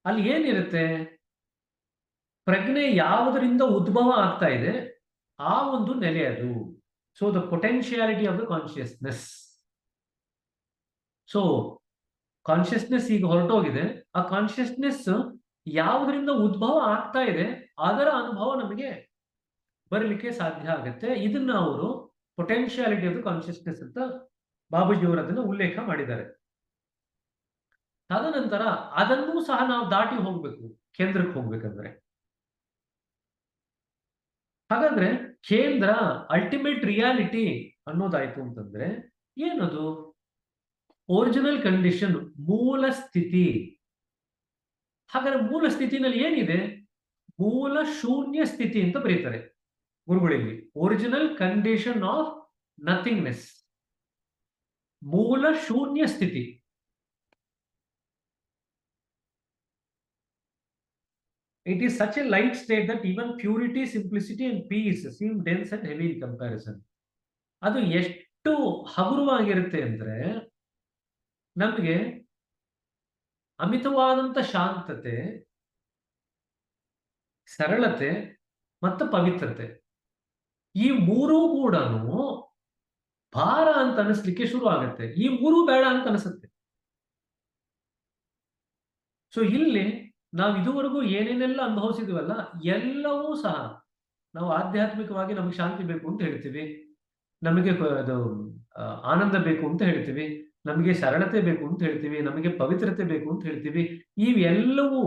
ಅಲ್ಲಿ ಏನಿರುತ್ತೆ? ಪ್ರಜ್ಞೆ ಯಾವುದರಿಂದ ಉದ್ಭವ ಆಗ್ತಾ ಇದೆ ಆ ಒಂದು ನೆಲೆ ಅದು. So the potentiality of the consciousness. So consciousness ಈಗ ಹೊರಟೋಗಿದೆ, ಆ ಕಾನ್ಶಿಯಸ್ನೆಸ್ ಯಾವುದರಿಂದ ಉದ್ಭವ ಆಗ್ತಾ ಇದೆ ಅದರ ಅನುಭವ ನಮಗೆ ಬರಲಿಕ್ಕೆ ಸಾಧ್ಯ ಆಗುತ್ತೆ. ಇದನ್ನ ಅವರು ಪೊಟೆನ್ಶಿಯಾಲಿಟಿ ಆಫ್ ದ ಕಾನ್ಶಿಯಸ್ನೆಸ್ ಅಂತ ಬಾಬೂಜಿಯವರು ಅದನ್ನು ಉಲ್ಲೇಖ ಮಾಡಿದ್ದಾರೆ. ತದನಂತರ ಅದನ್ನೂ ಸಹ ನಾವು ದಾಟಿ ಹೋಗ್ಬೇಕು ಕೇಂದ್ರಕ್ಕೆ ಹೋಗ್ಬೇಕಂದ್ರೆ. ಹಾಗಾದ್ರೆ ಕೇಂದ್ರ ಅಲ್ಟಿಮೇಟ್ ರಿಯಾಲಿಟಿ ಅನ್ನೋದಾಯ್ತು ಅಂತಂದ್ರೆ ಏನದು? ಒರಿಜಿನಲ್ ಕಂಡೀಷನ್, ಮೂಲ ಸ್ಥಿತಿ. ಹಾಗಾದ್ರೆ ಮೂಲ ಸ್ಥಿತಿನಲ್ಲಿ ಏನಿದೆ? ಮೂಲ ಶೂನ್ಯ ಸ್ಥಿತಿ ಅಂತ ಬರೀತಾರೆ ಗುರುಗಳಲ್ಲಿ. ಒರಿಜಿನಲ್ ಕಂಡೀಷನ್ ಆಫ್ ನಥಿಂಗ್ನೆಸ್, ಮೂಲ ಶೂನ್ಯ ಸ್ಥಿತಿ. It is such a light state that even purity, simplicity and peace seem dense and heavy in comparison. ಅದು ಎಷ್ಟು ಹಗುರವಾಗಿರುತ್ತೆ ಅಂದ್ರೆ ನಮಗೆ ಅಮಿತವಾದಂತ ಶಾಂತತೆ, ಸರಳತೆ ಮತ್ತು ಪವಿತ್ರತೆ ಈ ಮೂರೂ ಕೂಡ ಭಾರ ಅಂತ ಅನಿಸ್ಲಿಕ್ಕೆ ಶುರು ಆಗುತ್ತೆ. ಈ ಮೂರೂ ಬೇಡ ಅಂತ ಅನಿಸುತ್ತೆ. ಸೊ ಇಲ್ಲಿ ನಾವು ಇದುವರೆಗೂ ಏನೇನೆಲ್ಲ ಅನುಭವಿಸಿದ್ವಲ್ಲ ಎಲ್ಲವೂ ಸಹ ನಾವು ಆಧ್ಯಾತ್ಮಿಕವಾಗಿ ನಮಗೆ ಶಾಂತಿ ಬೇಕು ಅಂತ ಹೇಳ್ತೀವಿ, ನಮಗೆ ಅದು ಆನಂದ ಬೇಕು ಅಂತ ಹೇಳ್ತೀವಿ, ನಮಗೆ ಸರಳತೆ ಬೇಕು ಅಂತ ಹೇಳ್ತೀವಿ, ನಮಗೆ ಪವಿತ್ರತೆ ಬೇಕು ಅಂತ ಹೇಳ್ತೀವಿ. ಇವೆಲ್ಲವೂ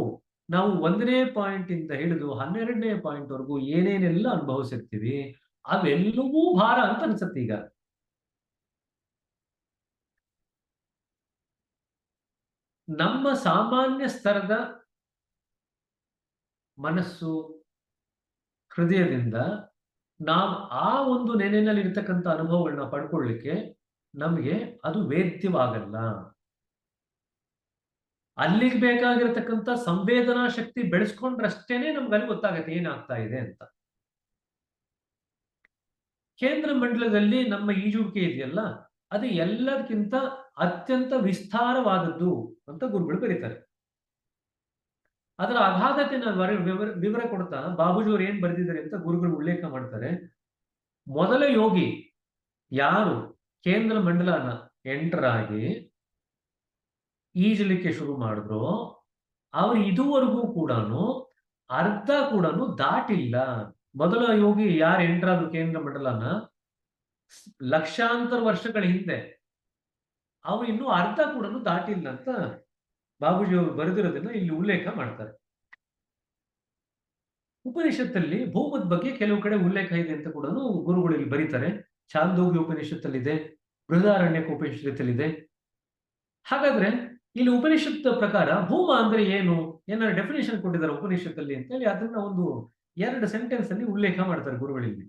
ನಾವು 1ನೇ ಪಾಯಿಂಟ್ ಇಂದ ಹಿಡಿದು 12ನೇ ಪಾಯಿಂಟ್ ವರೆಗೂ ಏನೇನೆಲ್ಲ ಅನುಭವಿಸಿರ್ತೀವಿ ಅವೆಲ್ಲವೂ ಭಾರ ಅಂತ ಅನ್ಸುತ್ತೆ. ಈಗ ನಮ್ಮ ಸಾಮಾನ್ಯ ಸ್ತರದ ಮನಸ್ಸು ಹೃದಯದಿಂದ ನಾವು ಆ ಒಂದು ನೆನೆಯಲ್ಲಿ ಇರ್ತಕ್ಕಂಥ ಅನುಭವಗಳನ್ನ ಪಡ್ಕೊಳ್ಳಿಕ್ಕೆ ನಮಗೆ ಅದು ವೇದ್ಯವಾಗಲ್ಲ. ಅಲ್ಲಿಗೆ ಬೇಕಾಗಿರತಕ್ಕಂಥ ಸಂವೇದನಾ ಶಕ್ತಿ ಬೆಳೆಸ್ಕೊಂಡ್ರಷ್ಟೇನೆ ನಮ್ಗೆ ಅಲ್ಲಿ ಗೊತ್ತಾಗತ್ತೆ ಏನಾಗ್ತಾ ಇದೆ ಅಂತ. ಕೇಂದ್ರ ಮಂಡಲದಲ್ಲಿ ನಮ್ಮ ಈಜುವಿಕೆ ಇದೆಯಲ್ಲ ಅದು ಎಲ್ಲದಕ್ಕಿಂತ ಅತ್ಯಂತ ವಿಸ್ತಾರವಾದದ್ದು ಅಂತ ಗುರುಗಳು ಬರೀತಾರೆ. ಅದರ ಅಗಾಧತೆನ ವಿವರ ಕೊಡ್ತಾ ಬಾಬೂಜಿಯವರು ಏನ್ ಬರೆದಿದ್ದಾರೆ ಅಂತ ಗುರುಗಳು ಉಲ್ಲೇಖ ಮಾಡ್ತಾರೆ. ಮೊದಲ ಯೋಗಿ ಯಾರು ಕೇಂದ್ರ ಮಂಡಲನ ಎಂಟರ್ ಆಗಿ ಈಜಲಿಕ್ಕೆ ಶುರು ಮಾಡಿದ್ರು, ಅವ್ರು ಇದುವರೆಗೂ ಕೂಡ ಅರ್ಧ ಕೂಡ ದಾಟಿಲ್ಲ. ಮೊದಲ ಯೋಗಿ ಯಾರು ಎಂಟರ್ ಆದ್ರು ಕೇಂದ್ರ ಮಂಡಲನ ಲಕ್ಷಾಂತರ ವರ್ಷಗಳ ಹಿಂದೆ, ಅವ್ರು ಇನ್ನೂ ಅರ್ಧ ಕೂಡ ದಾಟಿಲ್ಲ ಅಂತ ಬಾಬೂಜಿ ಅವರು ಬರೆದಿರೋದನ್ನ ಇಲ್ಲಿ ಉಲ್ಲೇಖ ಮಾಡ್ತಾರೆ. ಉಪನಿಷತ್ತಲ್ಲಿ ಭೂಮದ ಬಗ್ಗೆ ಕೆಲವು ಕಡೆ ಉಲ್ಲೇಖ ಇದೆ ಅಂತ ಕೂಡ ಗುರುಗಳು ಇಲ್ಲಿ ಬರೀತಾರೆ. ಚಾಂದೋಗ್ಯ ಉಪನಿಷತ್ತಲ್ಲಿದೆ, ಬೃಹದಾರಣ್ಯಕ ಉಪನಿಷತ್ತಲ್ಲಿದೆ. ಹಾಗಾದ್ರೆ ಇಲ್ಲಿ ಉಪನಿಷತ್ ಪ್ರಕಾರ ಭೂಮ ಅಂದ್ರೆ ಏನು, ಏನಾದ್ರು ಡೆಫಿನೇಷನ್ ಕೊಟ್ಟಿದ್ದಾರೆ ಉಪನಿಷತ್ತಲ್ಲಿ ಅಂತ ಹೇಳಿ ಅದನ್ನ ಒಂದು 2 ಸೆಂಟೆನ್ಸ್ ಅಲ್ಲಿ ಉಲ್ಲೇಖ ಮಾಡ್ತಾರೆ ಗುರುಗಳಲ್ಲಿ.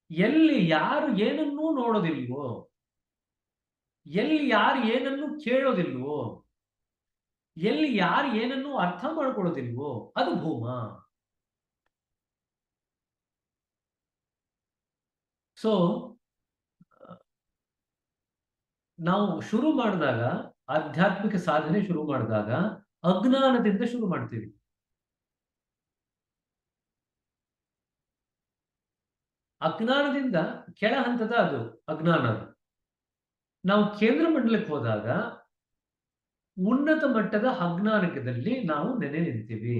ಎಲ್ಲಿ ಯಾರು ಏನನ್ನೂ ನೋಡೋದಿಲ್ವೋ, ಎಲ್ಲಿ ಯಾರು ಏನನ್ನೂ ಕೇಳೋದಿಲ್ವೋ, ಎಲ್ಲಿ ಯಾರು ಏನನ್ನೂ ಅರ್ಥ ಮಾಡ್ಕೊಳ್ಳೋದಿಲ್ವೋ ಅದು ಭೂಮ. ಸೊ ನಾವು ಶುರು ಮಾಡಿದಾಗ, ಆಧ್ಯಾತ್ಮಿಕ ಸಾಧನೆ ಶುರು ಮಾಡಿದಾಗ ಅಜ್ಞಾನದಿಂದ ಶುರು ಮಾಡ್ತೀವಿ. ಅಜ್ಞಾನದಿಂದ ಕೆಳ ಹಂತದ ಅದು ಅಜ್ಞಾನ. ನಾವು ಕೇಂದ್ರ ಮಂಡಲಕ್ಕೆ ಹೋದಾಗ ಉನ್ನತ ಮಟ್ಟದ ಅಜ್ಞಾನಕದಲ್ಲಿ ನಾವು ನೆನೆ ನಿಲ್ತೀವಿ.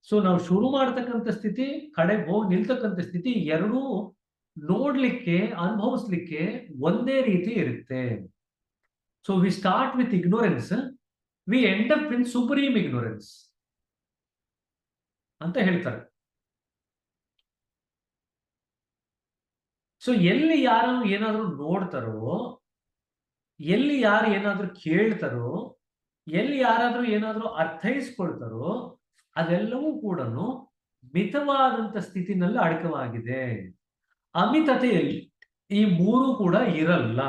ಸೊ ನಾವು ಶುರು ಮಾಡತಕ್ಕಂಥ ಸ್ಥಿತಿ, ಕಡೆಗೆ ಹೋಗಿ ನಿಲ್ತಕ್ಕಂಥ ಸ್ಥಿತಿ ಎರಡೂ ನೋಡ್ಲಿಕ್ಕೆ, ಅನುಭವಿಸ್ಲಿಕ್ಕೆ ಒಂದೇ ರೀತಿ ಇರುತ್ತೆ. So we start with ignorance, V end up in supreme ignorance ಅಂತ ಹೇಳ್ತಾರೆ. ಸೊ ಎಲ್ಲಿ ಯಾರು ಏನಾದ್ರೂ ನೋಡ್ತಾರೋ, ಎಲ್ಲಿ ಯಾರು ಏನಾದ್ರೂ ಕೇಳ್ತಾರೋ, ಎಲ್ಲಿ ಯಾರಾದ್ರೂ ಏನಾದ್ರೂ ಅರ್ಥೈಸ್ಕೊಳ್ತಾರೋ ಅದೆಲ್ಲವೂ ಕೂಡ ಮಿತವಾದಂತ ಸ್ಥಿತಿನಲ್ಲಿ ಅಡಕವಾಗಿದೆ. ಅಮಿತತೆಯಲ್ಲಿ ಈ ಮೂರು ಕೂಡ ಇರಲ್ಲ.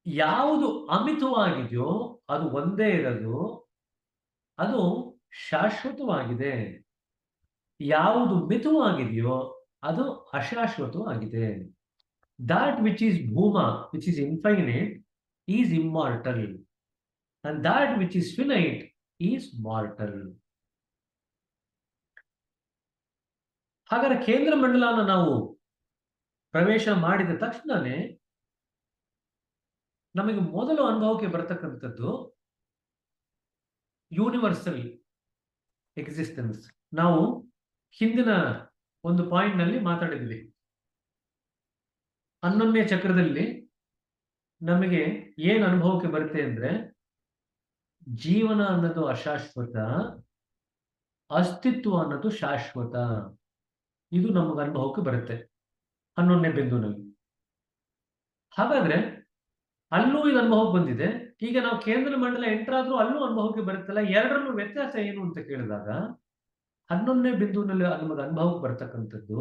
ಯಾವುದು ಅಮಿತವಾಗಿದೆಯೋ ಅದು ಒಂದೇ ಇರೋದು, ಅದು ಶಾಶ್ವತವಾಗಿದೆ. ಯಾವುದು ಮಿತವಾಗಿದೆಯೋ ಅದು ಅಶಾಶ್ವತವಾಗಿದೆ. That which is Bhuma, which is infinite, is immortal. And that which is finite is mortal. ಹಾಗಾದ್ರೆ ಕೇಂದ್ರ ಮಂಡಲನ ನಾವು ಪ್ರವೇಶ ಮಾಡಿದ ತಕ್ಷಣನೇ ನಮಗೆ ಮೊದಲು ಅನುಭವಕ್ಕೆ ಬರತಕ್ಕಂಥದ್ದು ಯೂನಿವರ್ಸಲ್ ಎಕ್ಸಿಸ್ಟೆನ್ಸ್. ನಾವು ಹಿಂದಿನ ಒಂದು ಪಾಯಿಂಟ್ ನಲ್ಲಿ ಮಾತಾಡಿದ್ವಿ. 11ನೇ ಚಕ್ರದಲ್ಲಿ ನಮಗೆ ಏನ್ ಅನುಭವಕ್ಕೆ ಬರುತ್ತೆ ಅಂದ್ರೆ, ಜೀವನ ಅನ್ನೋದು ಅಶಾಶ್ವತ, ಅಸ್ತಿತ್ವ ಅನ್ನೋದು ಶಾಶ್ವತ. ಇದು ನಮಗೆ ಅನುಭವಕ್ಕೆ ಬರುತ್ತೆ 11ನೇ ಬಿಂದುನಲ್ಲಿ. ಹಾಗಾದ್ರೆ ಅಲ್ಲೂ ಇದು ಅನುಭವಕ್ಕೆ ಬಂದಿದೆ. ಈಗ ನಾವು ಕೇಂದ್ರ ಮಂಡಲ ಎಂಟರ್ ಆದ್ರೂ ಅಲ್ಲೂ ಅನುಭವಕ್ಕೆ ಬರುತ್ತಲ್ಲ, ಎರಡರಲ್ಲೂ ವ್ಯತ್ಯಾಸ ಏನು ಅಂತ ಕೇಳಿದಾಗ 11ನೇ ಬಿಂದುನಲ್ಲಿ ನಮಗೆ ಅನುಭವಕ್ಕೆ ಬರ್ತಕ್ಕಂಥದ್ದು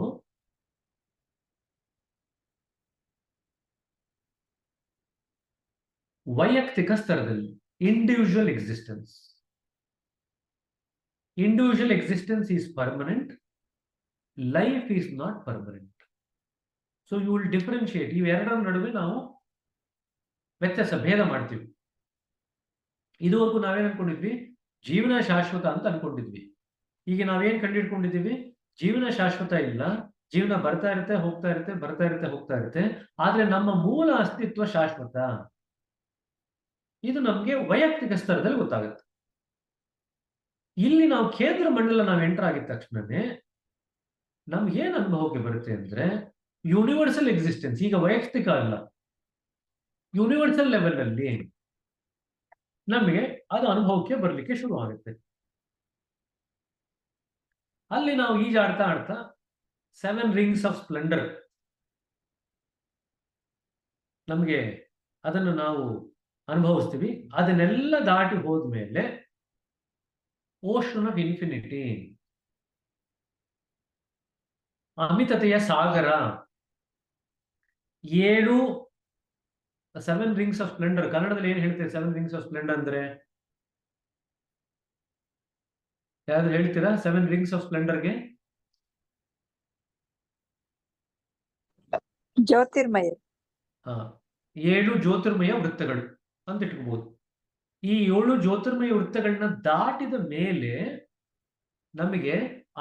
ವೈಯಕ್ತಿಕ ಸ್ತರದಲ್ಲಿ individual existence. Individual existence is permanent, life is not permanent. So you will differentiate. ಇವೆರಡರ ನಡುವೆ ನಾವು ವ್ಯತ್ಯಾಸ ಭೇದ ಮಾಡ್ತೀವಿ. ಇದುವರೆಗೂ ನಾವೇನ್ ಅನ್ಕೊಂಡಿದ್ವಿ, ಜೀವನ ಶಾಶ್ವತ ಅಂತ ಅನ್ಕೊಂಡಿದ್ವಿ. ಈಗ ನಾವೇನ್ ಕಂಡಿಡ್ಕೊಂಡಿದ್ದೀವಿ, ಜೀವನ ಶಾಶ್ವತ ಇಲ್ಲ, ಜೀವನ ಬರ್ತಾ ಇರುತ್ತೆ ಹೋಗ್ತಾ ಇರುತ್ತೆ, ಬರ್ತಾ ಇರುತ್ತೆ ಹೋಗ್ತಾ ಇರುತ್ತೆ, ಆದ್ರೆ ನಮ್ಮ ಮೂಲ ಅಸ್ತಿತ್ವ ಶಾಶ್ವತ. ಇದು ನಮ್ಗೆ ವೈಯಕ್ತಿಕ ಸ್ತರದಲ್ಲಿ ಗೊತ್ತಾಗುತ್ತೆ. ಇಲ್ಲಿ ನಾವು ಕೇಂದ್ರ ಮಂಡಲ ನಾವು ಎಂಟರ್ ಆಗಿದ ತಕ್ಷಣನೇ ನಮ್ಗೆ ಏನ್ ಅನುಭವಕ್ಕೆ ಬರುತ್ತೆ ಅಂದ್ರೆ ಯೂನಿವರ್ಸಲ್ ಎಕ್ಸಿಸ್ಟೆನ್ಸ್. ಈಗ ವೈಯಕ್ತಿಕ ಅಲ್ಲ, ಯೂನಿವರ್ಸಲ್ ಲೆವೆಲ್ ಅಲ್ಲಿ ನಮಗೆ ಅದು ಅನುಭವಕ್ಕೆ ಬರಲಿಕ್ಕೆ ಶುರು ಆಗುತ್ತೆ. ಅಲ್ಲಿ ನಾವು ಈಜಾಡ್ತಾ ಆಡ್ತಾ 7 ರಿಂಗ್ಸ್ ಆಫ್ ಸ್ಪ್ಲೆಂಡರ್ ನಮಗೆ ಅದನ್ನು ನಾವು ಅನುಭವಿಸ್ತೀವಿ. ಅದನ್ನೆಲ್ಲ ದಾಟಿ ಹೋದ್ಮೇಲೆ ಓಷನ್ ಆಫ್ ಇನ್ಫಿನಿಟಿ, ಅಮಿತತೆಯ ಸಾಗರ, 7 ರಿಂಗ್ಸ್ ಆಫ್ ಸ್ಪ್ಲೆಂಡರ್. ಕನ್ನಡದಲ್ಲಿ ಏನ್ ಹೇಳ್ತೀರಾ 7 ರಿಂಗ್ಸ್ ಆಫ್ ಸ್ಪ್ಲೆಂಡರ್ ಅಂದ್ರೆ? ಯಾವ್ದು ಹೇಳ್ತೀರಾ 7 ರಿಂಗ್ಸ್ ಆಫ್ ಸ್ಪ್ಲೆಂಡರ್ಗೆ? ಜ್ಯೋತಿರ್ಮಯ. ಹಾ, 7 ಜ್ಯೋತಿರ್ಮಯ ವೃತ್ತಗಳು ಅಂತ ಇಟ್ಕೋಬಹುದು. ಈ 7 ಜ್ಯೋತಿರ್ಮಯ ವೃತ್ತಗಳನ್ನ ದಾಟಿದ ಮೇಲೆ ನಮಗೆ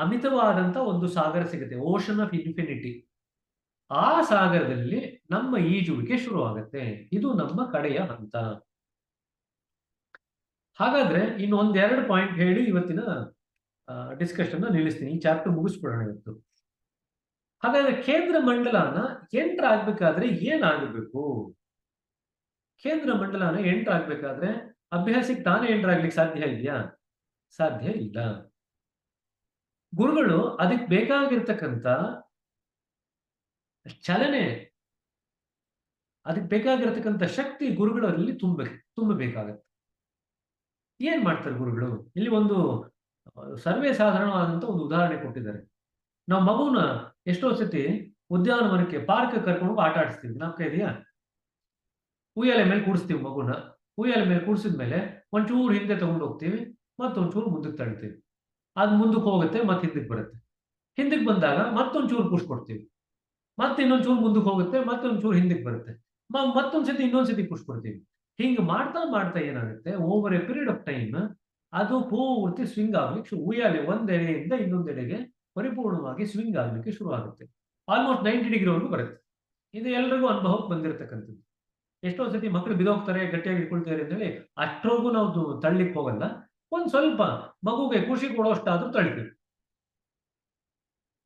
ಅಮಿತವಾದಂತ ಒಂದು ಸಾಗರ ಸಿಗುತ್ತೆ, ಓಷನ್ ಆಫ್ ಇನ್ಫಿನಿಟಿ. ಆ ಸಾಗರದಲ್ಲಿ ನಮ್ಮ ಈಜುವಿಕೆ ಶುರುವಾಗುತ್ತೆ. ಇದು ನಮ್ಮ ಕಡೆಯ ಹಂತ. ಹಾಗಾದ್ರೆ ಇನ್ನೊಂದೆರಡು ಪಾಯಿಂಟ್ ಹೇಳಿ ಇವತ್ತಿನ ಡಿಸ್ಕಷನ್ ನಿಲ್ಲಿಸ್ತೀನಿ. ಈ ಚಾಪ್ಟರ್ ಮುಗಿಸ್ಬಿಡೋಣ ಇವತ್ತು. ಹಾಗಾದ್ರೆ ಕೇಂದ್ರ ಮಂಡಲನ ಎಂಟರ್ ಆಗ್ಬೇಕಾದ್ರೆ ಏನಾಗಬೇಕು? ಕೇಂದ್ರ ಮಂಡಲನ ಎಂಟರ್ ಆಗ್ಬೇಕಾದ್ರೆ ಅಭ್ಯಾಸಕ್ಕೆ ತಾನೇ ಎಂಟರ್ ಆಗ್ಲಿಕ್ಕೆ ಸಾಧ್ಯ ಇದೆಯಾ? ಸಾಧ್ಯ ಇಲ್ಲ. ಗುರುಗಳು ಅದಕ್ಕೆ ಬೇಕಾಗಿರ್ತಕ್ಕಂಥ ಚಲನೆ, ಅದಕ್ಕೆ ಬೇಕಾಗಿರ್ತಕ್ಕಂಥ ಶಕ್ತಿ ಗುರುಗಳಲ್ಲಿ ತುಂಬಬೇಕಾಗತ್ತೆ. ಏನ್ ಮಾಡ್ತಾರೆ ಗುರುಗಳು? ಇಲ್ಲಿ ಒಂದು ಸರ್ವೇ ಸಾಧಾರಣವಾದಂತ ಒಂದು ಉದಾಹರಣೆ ಕೊಟ್ಟಿದ್ದಾರೆ. ನಾವು ಮಗುನ ಎಷ್ಟೋ ಸತಿ ಉದ್ಯಾನವನಕ್ಕೆ ಪಾರ್ಕ್ ಕರ್ಕೊಂಡು ಆಟ ಆಡಿಸ್ತೀವಿ, ಜ್ಞಾಪಕ ಇದೆಯಾ? ಉಯ್ಯಾಲೆ ಮೇಲೆ ಕೂಡಿಸ್ತೀವಿ ಮಗುನ. ಉಯ್ಯಾಲೆ ಮೇಲೆ ಕೂಡಿಸಿದ್ಮೇಲೆ ಒಂಚೂರು ಹಿಂದೆ ತಗೊಂಡು ಹೋಗ್ತೀವಿ, ಮತ್ತೊಂಚೂರು ಮುಂದಕ್ಕೆ ತಳ್ತೀವಿ. ಅದು ಮುಂದಕ್ಕೆ ಹೋಗುತ್ತೆ, ಮತ್ತೆ ಹಿಂದಕ್ಕೆ ಬರುತ್ತೆ. ಹಿಂದಕ್ಕೆ ಬಂದಾಗ ಮತ್ತೊಂಚೂರು ಪುಷ್ ಕೊಡ್ತೀವಿ, ಮತ್ತೆ ಇನ್ನೊಂಚೂರು ಮುಂದಕ್ಕೆ ಹೋಗುತ್ತೆ, ಮತ್ತೊಂಚೂರು ಹಿಂದಕ್ಕೆ ಬರುತ್ತೆ, ಮತ್ತೊಂದ್ಸತಿ ಇನ್ನೊಂದ್ಸತಿ ಪುಷ್ ಕೊಡ್ತೀವಿ. ಹಿಂಗೆ ಮಾಡ್ತಾ ಮಾಡ್ತಾ ಏನಾಗುತ್ತೆ, over A period of time ಅದು ಪೂರ್ತಿ ಸ್ವಿಂಗ್ ಆಗ್ಲಿಕ್ಕೆ ಉಯ್ಯಾಲೆ ಒಂದೆಡೆಯಿಂದ ಇನ್ನೊಂದೆಡೆಗೆ ಪರಿಪೂರ್ಣವಾಗಿ ಸ್ವಿಂಗ್ ಆಗ್ಲಿಕ್ಕೆ ಶುರು ಆಗುತ್ತೆ. ಆಲ್ಮೋಸ್ಟ್ 90 ಡಿಗ್ರಿವರೆಗೂ ಬರುತ್ತೆ. ಇದು ಎಲ್ರಿಗೂ ಅನುಭವಕ್ಕೆ ಬಂದಿರತಕ್ಕಂಥದ್ದು. ಎಷ್ಟೋ ಸತಿ ಮಕ್ಕಳು ಬಿದೋಗ್ತಾರೆ, ಗಟ್ಟಿಯಾಗಿ ಇಟ್ಕೊಳ್ತಾರೆ ಅಂತೇಳಿ ಅಷ್ಟರೋಗೂ ನಾವು ತಳ್ಳಿಕ್ಕೆ ಹೋಗಲ್ಲ. ಒಂದ್ ಸ್ವಲ್ಪ ಮಗುಗೆ ಖುಷಿ ಕೊಡೋಷ್ಟಾದ್ರೂ ತಳ್ತೀವಿ.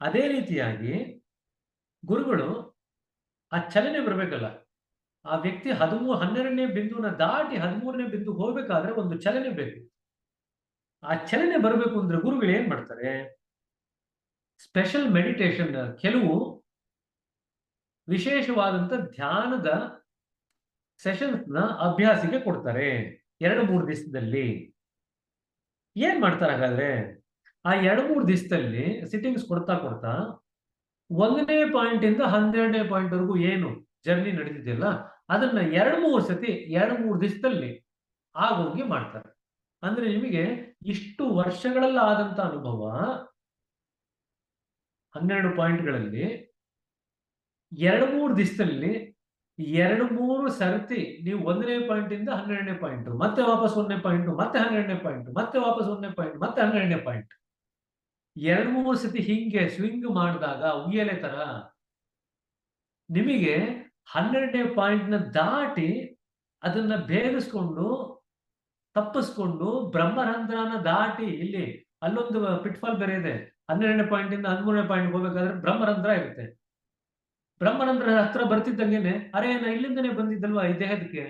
ಅದೇ ರೀತಿಯಾಗಿ ಗುರುಗಳು ಆ ಚಲನೆ ಬರ್ಬೇಕಲ್ಲ, ಆ ವ್ಯಕ್ತಿ 12ನೇ ಬಿಂದುನ ದಾಟಿ 13ನೇ ಬಿಂದು ಹೋಗ್ಬೇಕಾದ್ರೆ ಒಂದು ಚಲನೆ ಬೇಕು. ಆ ಚಲನೆ ಬರಬೇಕು ಅಂದ್ರೆ ಗುರುಗಳು ಏನ್ ಮಾಡ್ತಾರೆ? ಸ್ಪೆಷಲ್ ಮೆಡಿಟೇಷನ್, ಕೆಲವು ವಿಶೇಷವಾದಂತ ಧ್ಯಾನದ ಸೆಷನ್ಸ್ ನ ಅಭ್ಯಾಸಿಗೆ ಕೊಡ್ತಾರೆ 2-3 ದಿವಸದಲ್ಲಿ. ಏನ್ ಮಾಡ್ತಾರೆ ಹಾಗಾದ್ರೆ? ಆ 2-3 ದಿವಸದಲ್ಲಿ ಸಿಟ್ಟಿಂಗ್ಸ್ ಕೊಡ್ತಾ 1ನೇ ಪಾಯಿಂಟ್ ಇಂದ 12ನೇ ಪಾಯಿಂಟ್ ವರೆಗೂ ಏನು ಜರ್ನಿ ನಡೆದಿದೆಯಲ್ಲ, ಅದನ್ನ 2-3 ಸತಿ 2-3 ದಿವಸದಲ್ಲಿ ಆಗೋಗಿ ಮಾಡ್ತಾರೆ. ಅಂದ್ರೆ ನಿಮಗೆ ಇಷ್ಟು ವರ್ಷಗಳಲ್ಲಾದಂತ ಅನುಭವ 12 ಪಾಯಿಂಟ್ಗಳಲ್ಲಿ 2-3 ದಿವಸದಲ್ಲಿ 2-3 ಸರ್ತಿ ನೀವು 1ನೇ ಪಾಯಿಂಟ್ ಇಂದ 12ನೇ ಪಾಯಿಂಟ್, ಮತ್ತೆ ವಾಪಸ್ 1ನೇ ಪಾಯಿಂಟ್, ಮತ್ತೆ 12ನೇ ಪಾಯಿಂಟ್, ಮತ್ತೆ ವಾಪಸ್ 1ನೇ ಪಾಯಿಂಟ್, ಮತ್ತೆ 12ನೇ ಪಾಯಿಂಟ್, 2-3 ಸತಿ ಹಿಂಗೆ ಸ್ವಿಂಗ್ ಮಾಡಿದಾಗ ಉಯ್ಯಲೆ ತರ ನಿಮಗೆ 12ನೇ ಪಾಯಿಂಟ್ ನ ದಾಟಿ ಅದನ್ನ ಭೇದಿಸ್ಕೊಂಡು ತಪ್ಪಿಸ್ಕೊಂಡು ಬ್ರಹ್ಮರಂಧ್ರನ ದಾಟಿ, ಇಲ್ಲಿ ಅಲ್ಲೊಂದು ಪಿಟ್ಫಾಲ್ ಬೇರೆ ಇದೆ. 12ನೇ ಪಾಯಿಂಟ್ ಇಂದ 13ನೇ ಪಾಯಿಂಟ್ ಹೋಗ್ಬೇಕಾದ್ರೆ ಬ್ರಹ್ಮರಂಧ್ರ ಇರುತ್ತೆ. ಬ್ರಹ್ಮರಂಧ್ರ ಹತ್ರ ಬರ್ತಿದ್ದಂಗೆನೆ ಅರೆ ನಾ ಇಲ್ಲಿಂದನೇ ಬಂದಿದ್ದಲ್ವಾ ಈ ದೇಹದಕ್ಕೆ,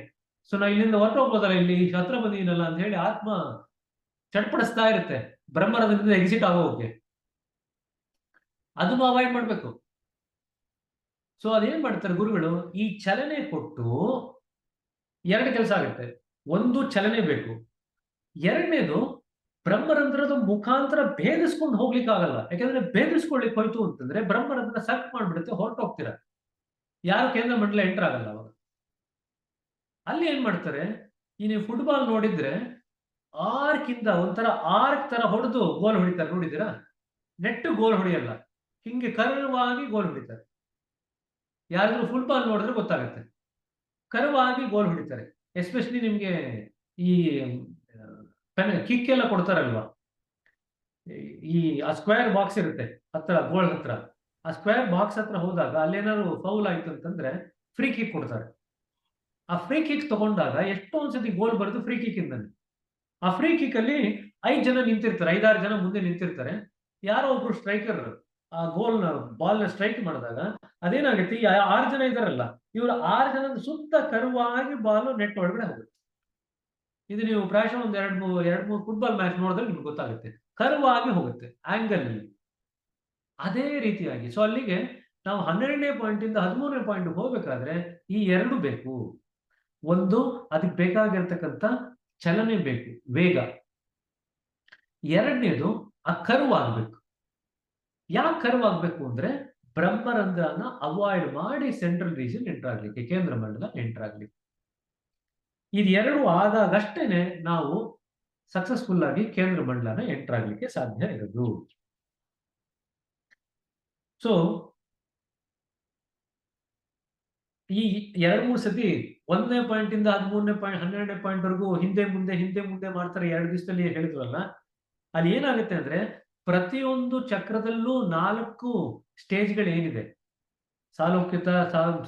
ಸೊ ನಾ ಇಲ್ಲಿಂದ ಹೊರಟೋಗ್ಬೋದಲ್ಲ, ಇಲ್ಲಿ ಹತ್ರ ಬಂದಿದ್ದೀನಲ್ಲ ಅಂತ ಹೇಳಿ ಆತ್ಮ ಚಟ್ಪಡಿಸ್ತಾ ಇರುತ್ತೆ ಬ್ರಹ್ಮರಂಧ್ರದಿಂದ ಎಕ್ಸಿಟ್ ಆಗೋಕೆ. ಅದನ್ನು ಅವಾಯ್ಡ್ ಮಾಡ್ಬೇಕು. ಸೊ ಅದೇನ್ ಮಾಡ್ತಾರೆ ಗುರುಗಳು? ಈ ಚಲನೆ ಕೊಟ್ಟು 2 ಕೆಲಸ ಆಗುತ್ತೆ. ಒಂದು ಚಲನೆ ಬೇಕು, ಎರಡನೇದು ಬ್ರಹ್ಮರಂಧ್ರದ ಮುಖಾಂತರ ಭೇದಿಸ್ಕೊಂಡು ಹೋಗ್ಲಿಕ್ಕೆ ಆಗಲ್ಲ. ಯಾಕಂದ್ರೆ ಭೇದಿಸ್ಕೊಳ್ಲಿಕ್ಕೆ ಹೋಯ್ತು ಅಂತಂದ್ರೆ ಬ್ರಹ್ಮರಂಧ್ರ ಸಕ್ ಮಾಡ್ಬಿಡುತ್ತೆ, ಹೊರಟೋಗ್ತೀರ, ಯಾರು ಕೇಂದ್ರ ಮಂಡಲ ಎಂಟರ್ ಆಗಲ್ಲ ಅವಾಗ. ಅಲ್ಲಿ ಏನ್ ಮಾಡ್ತಾರೆ, ಈ ನೀವು ಫುಟ್ಬಾಲ್ ನೋಡಿದ್ರೆ ಆರ್ಕ್ ಇಂದ ಒಂಥರ ಆರ್ಕ್ ತರ ಹೊಡೆದು ಗೋಲ್ ಹೊಡಿತಾರೆ, ನೋಡಿದ್ದೀರಾ? ನೆಟ್ಟು ಗೋಲ್ ಹೊಡೆಯಲ್ಲ, ಹಿಂಗೆ ಕರ್ವಾಗಿ ಗೋಲ್ ಹೊಡಿತಾರೆ. ಯಾರಾದ್ರೂ ಫುಟ್ಬಾಲ್ ನೋಡಿದ್ರೆ ಗೊತ್ತಾಗುತ್ತೆ, ಕರ್ವಾಗಿ ಗೋಲ್ ಹೊಡಿತಾರೆ. ಎಸ್ಪೆಷಲಿ ನಿಮ್ಗೆ ಈ ಕಿಕ್ ಎಲ್ಲ ಕೊಡ್ತಾರಲ್ವಾ, ಈ ಆ ಸ್ಕ್ವೇರ್ ಬಾಕ್ಸ್ ಇರುತ್ತೆ ಹತ್ರ, ಗೋಲ್ ಹತ್ರ. ಆ ಸ್ಕ್ವೇರ್ ಬಾಕ್ಸ್ ಹತ್ರ ಹೋದಾಗ ಅಲ್ಲೇನಾದ್ರು ಫೌಲ್ ಆಯ್ತು ಅಂತಂದ್ರೆ ಫ್ರೀ ಕಿಕ್ ಕೊಡ್ತಾರೆ. ಆ ಫ್ರೀ ಕಿಕ್ ತಗೊಂಡಾಗ ಎಷ್ಟೊಂದ್ಸತಿ ಗೋಲ್ ಬರೋದು ಫ್ರೀ ಕಿಕ್ ಇಂದಾನೆ. ಆ ಫ್ರೀ ಕಿಕ್ ಅಲ್ಲಿ 5 ಜನ ನಿಂತಿರ್ತಾರೆ, 5-6 ಜನ ಮುಂದೆ ನಿಂತಿರ್ತಾರೆ. ಯಾರೋ ಒಬ್ರು ಸ್ಟ್ರೈಕರ್ ಆ ಬಾಲ್ ನ ಸ್ಟ್ರೈಕ್ ಮಾಡಿದಾಗ ಅದೇನಾಗುತ್ತೆ, ಈ 6 ಜನ ಇದಾರಲ್ಲ, ಇವರು 6 ಜನದ ಸುತ್ತ ಕರುವಾಗಿ ಬಾಲ್ ನೆಟ್ ಒಳಗಡೆ ಹೋಗುತ್ತೆ. ಇದು ನೀವು ಪ್ರಾಯಶಃ ಒಂದ್ 2-3 ಫುಟ್ಬಾಲ್ ಮ್ಯಾಚ್ ನೋಡಿದ್ರೆ ನಿಮ್ಗೆ ಗೊತ್ತಾಗುತ್ತೆ, ಕರುವಾಗಿ ಹೋಗುತ್ತೆ ಆಂಗಲ್ ಅಲ್ಲಿ. ಅದೇ ರೀತಿಯಾಗಿ ಸೊ ಅಲ್ಲಿಗೆ ನಾವು 12ನೇ ಪಾಯಿಂಟ್ ಇಂದ 13ನೇ ಪಾಯಿಂಟ್ ಹೋಗ್ಬೇಕಾದ್ರೆ ಈ 2 ಬೇಕು. ಒಂದು, ಅದಕ್ಕೆ ಬೇಕಾಗಿರ್ತಕ್ಕಂಥ ಚಲನೆ ಬೇಕು, ವೇಗ. ಎರಡನೇದು ಆ ಕರ್ವ್ ಆಗ್ಬೇಕು. ಯಾಕೆ ಕರ್ವ್ ಆಗ್ಬೇಕು ಅಂದ್ರೆ ಬ್ರಹ್ಮರಂಧ್ರನ ಅವಾಯ್ಡ್ ಮಾಡಿ ಸೆಂಟ್ರಲ್ ರೀಜನ್ ಎಂಟರ್ ಆಗ್ಲಿಕ್ಕೆ, ಕೇಂದ್ರ ಮಂಡಲ ಎಂಟರ್ ಆಗ್ಲಿಕ್ಕೆ. ಇದು 2 ಆದಾಗಷ್ಟೇನೆ ನಾವು ಸಕ್ಸಸ್ಫುಲ್ ಆಗಿ ಕೇಂದ್ರ ಮಂಡಲನ ಎಂಟರ್ ಆಗ್ಲಿಕ್ಕೆ ಸಾಧ್ಯ ಇರೋದು. ಸೊ ಈ 2-3 ಸತಿ 1ನೇ ಪಾಯಿಂಟ್ ಇಂದ 13ನೇ ಪಾಯಿಂಟ್ 12ನೇ ಪಾಯಿಂಟ್ ವರೆಗೂ ಹಿಂದೆ ಮುಂದೆ ಮಾಡ್ತಾರೆ 2 ದಿವಸದಲ್ಲಿ ಹೇಳಿದ್ವಲ್ಲ. ಅಲ್ಲಿ ಏನಾಗುತ್ತೆ ಅಂದ್ರೆ ಪ್ರತಿಯೊಂದು ಚಕ್ರದಲ್ಲೂ 4 ಸ್ಟೇಜ್ಗಳು ಏನಿದೆ, ಸಾಲೋಕ್ಯತ,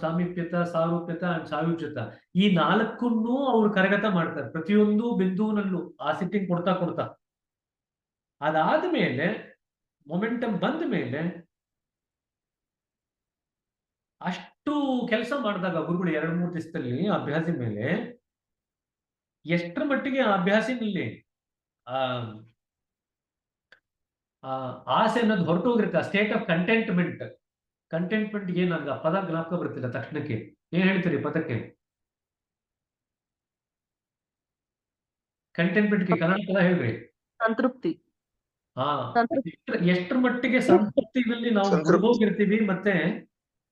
ಸಾಮೀಪ್ಯತ, ಸಾರೂಪ್ಯತ ಅಂಡ್ ಸಾಯುಜ್ಯತ, ಈ 4ನ್ನೂ ಅವ್ರು ಕರಗತ ಮಾಡ್ತಾರೆ ಪ್ರತಿಯೊಂದು ಬಿಂದುವಿನಲ್ಲೂ ಆ ಸಿಟ್ಟಿಂಗ್ ಕೊಡ್ತಾ. ಅದಾದ್ಮೇಲೆ ಮೊಮೆಂಟಮ್ ಬಂದ ಮೇಲೆ ಅಷ್ಟು ಕೆಲಸ ಮಾಡಿದಾಗ ಗುರುಗಳು 2-3 ದಿವಸದಲ್ಲಿ ಅಭ್ಯಾಸ ಮೇಲೆ ಎಷ್ಟರ ಮಟ್ಟಿಗೆ ಆ ಅಭ್ಯಾಸಿನಲ್ಲಿ ಆಸೆ ಅನ್ನೋದು ಹೊರಟೋಗಿರುತ್ತೆ. ಆ ಸ್ಟೇಟ್ ಆಫ್ ಕಂಟೆಂಟ್ಮೆಂಟ್ ಏನಾಗ ಪದ ಜ್ಞಾಪಕ ಬರ್ತಿಲ್ಲ ತಕ್ಷಣಕ್ಕೆ. ಏನ್ ಹೇಳ್ತೀರಿ ಪದಕ್ಕೆ? ಕಂಟೆಂಟ್ಮೆಂಟ್ಗೆ ಕನ್ನಡ ಪದ ಹೇಳ್ರಿ. ಸಂತೃಪ್ತಿ. ಹಾ, ಎಷ್ಟರ ಮಟ್ಟಿಗೆ ಸಂತೃಪ್ತಿನಲ್ಲಿ ನಾವು ಮುಳುಗೋಗಿರ್ತೀವಿ ಮತ್ತೆ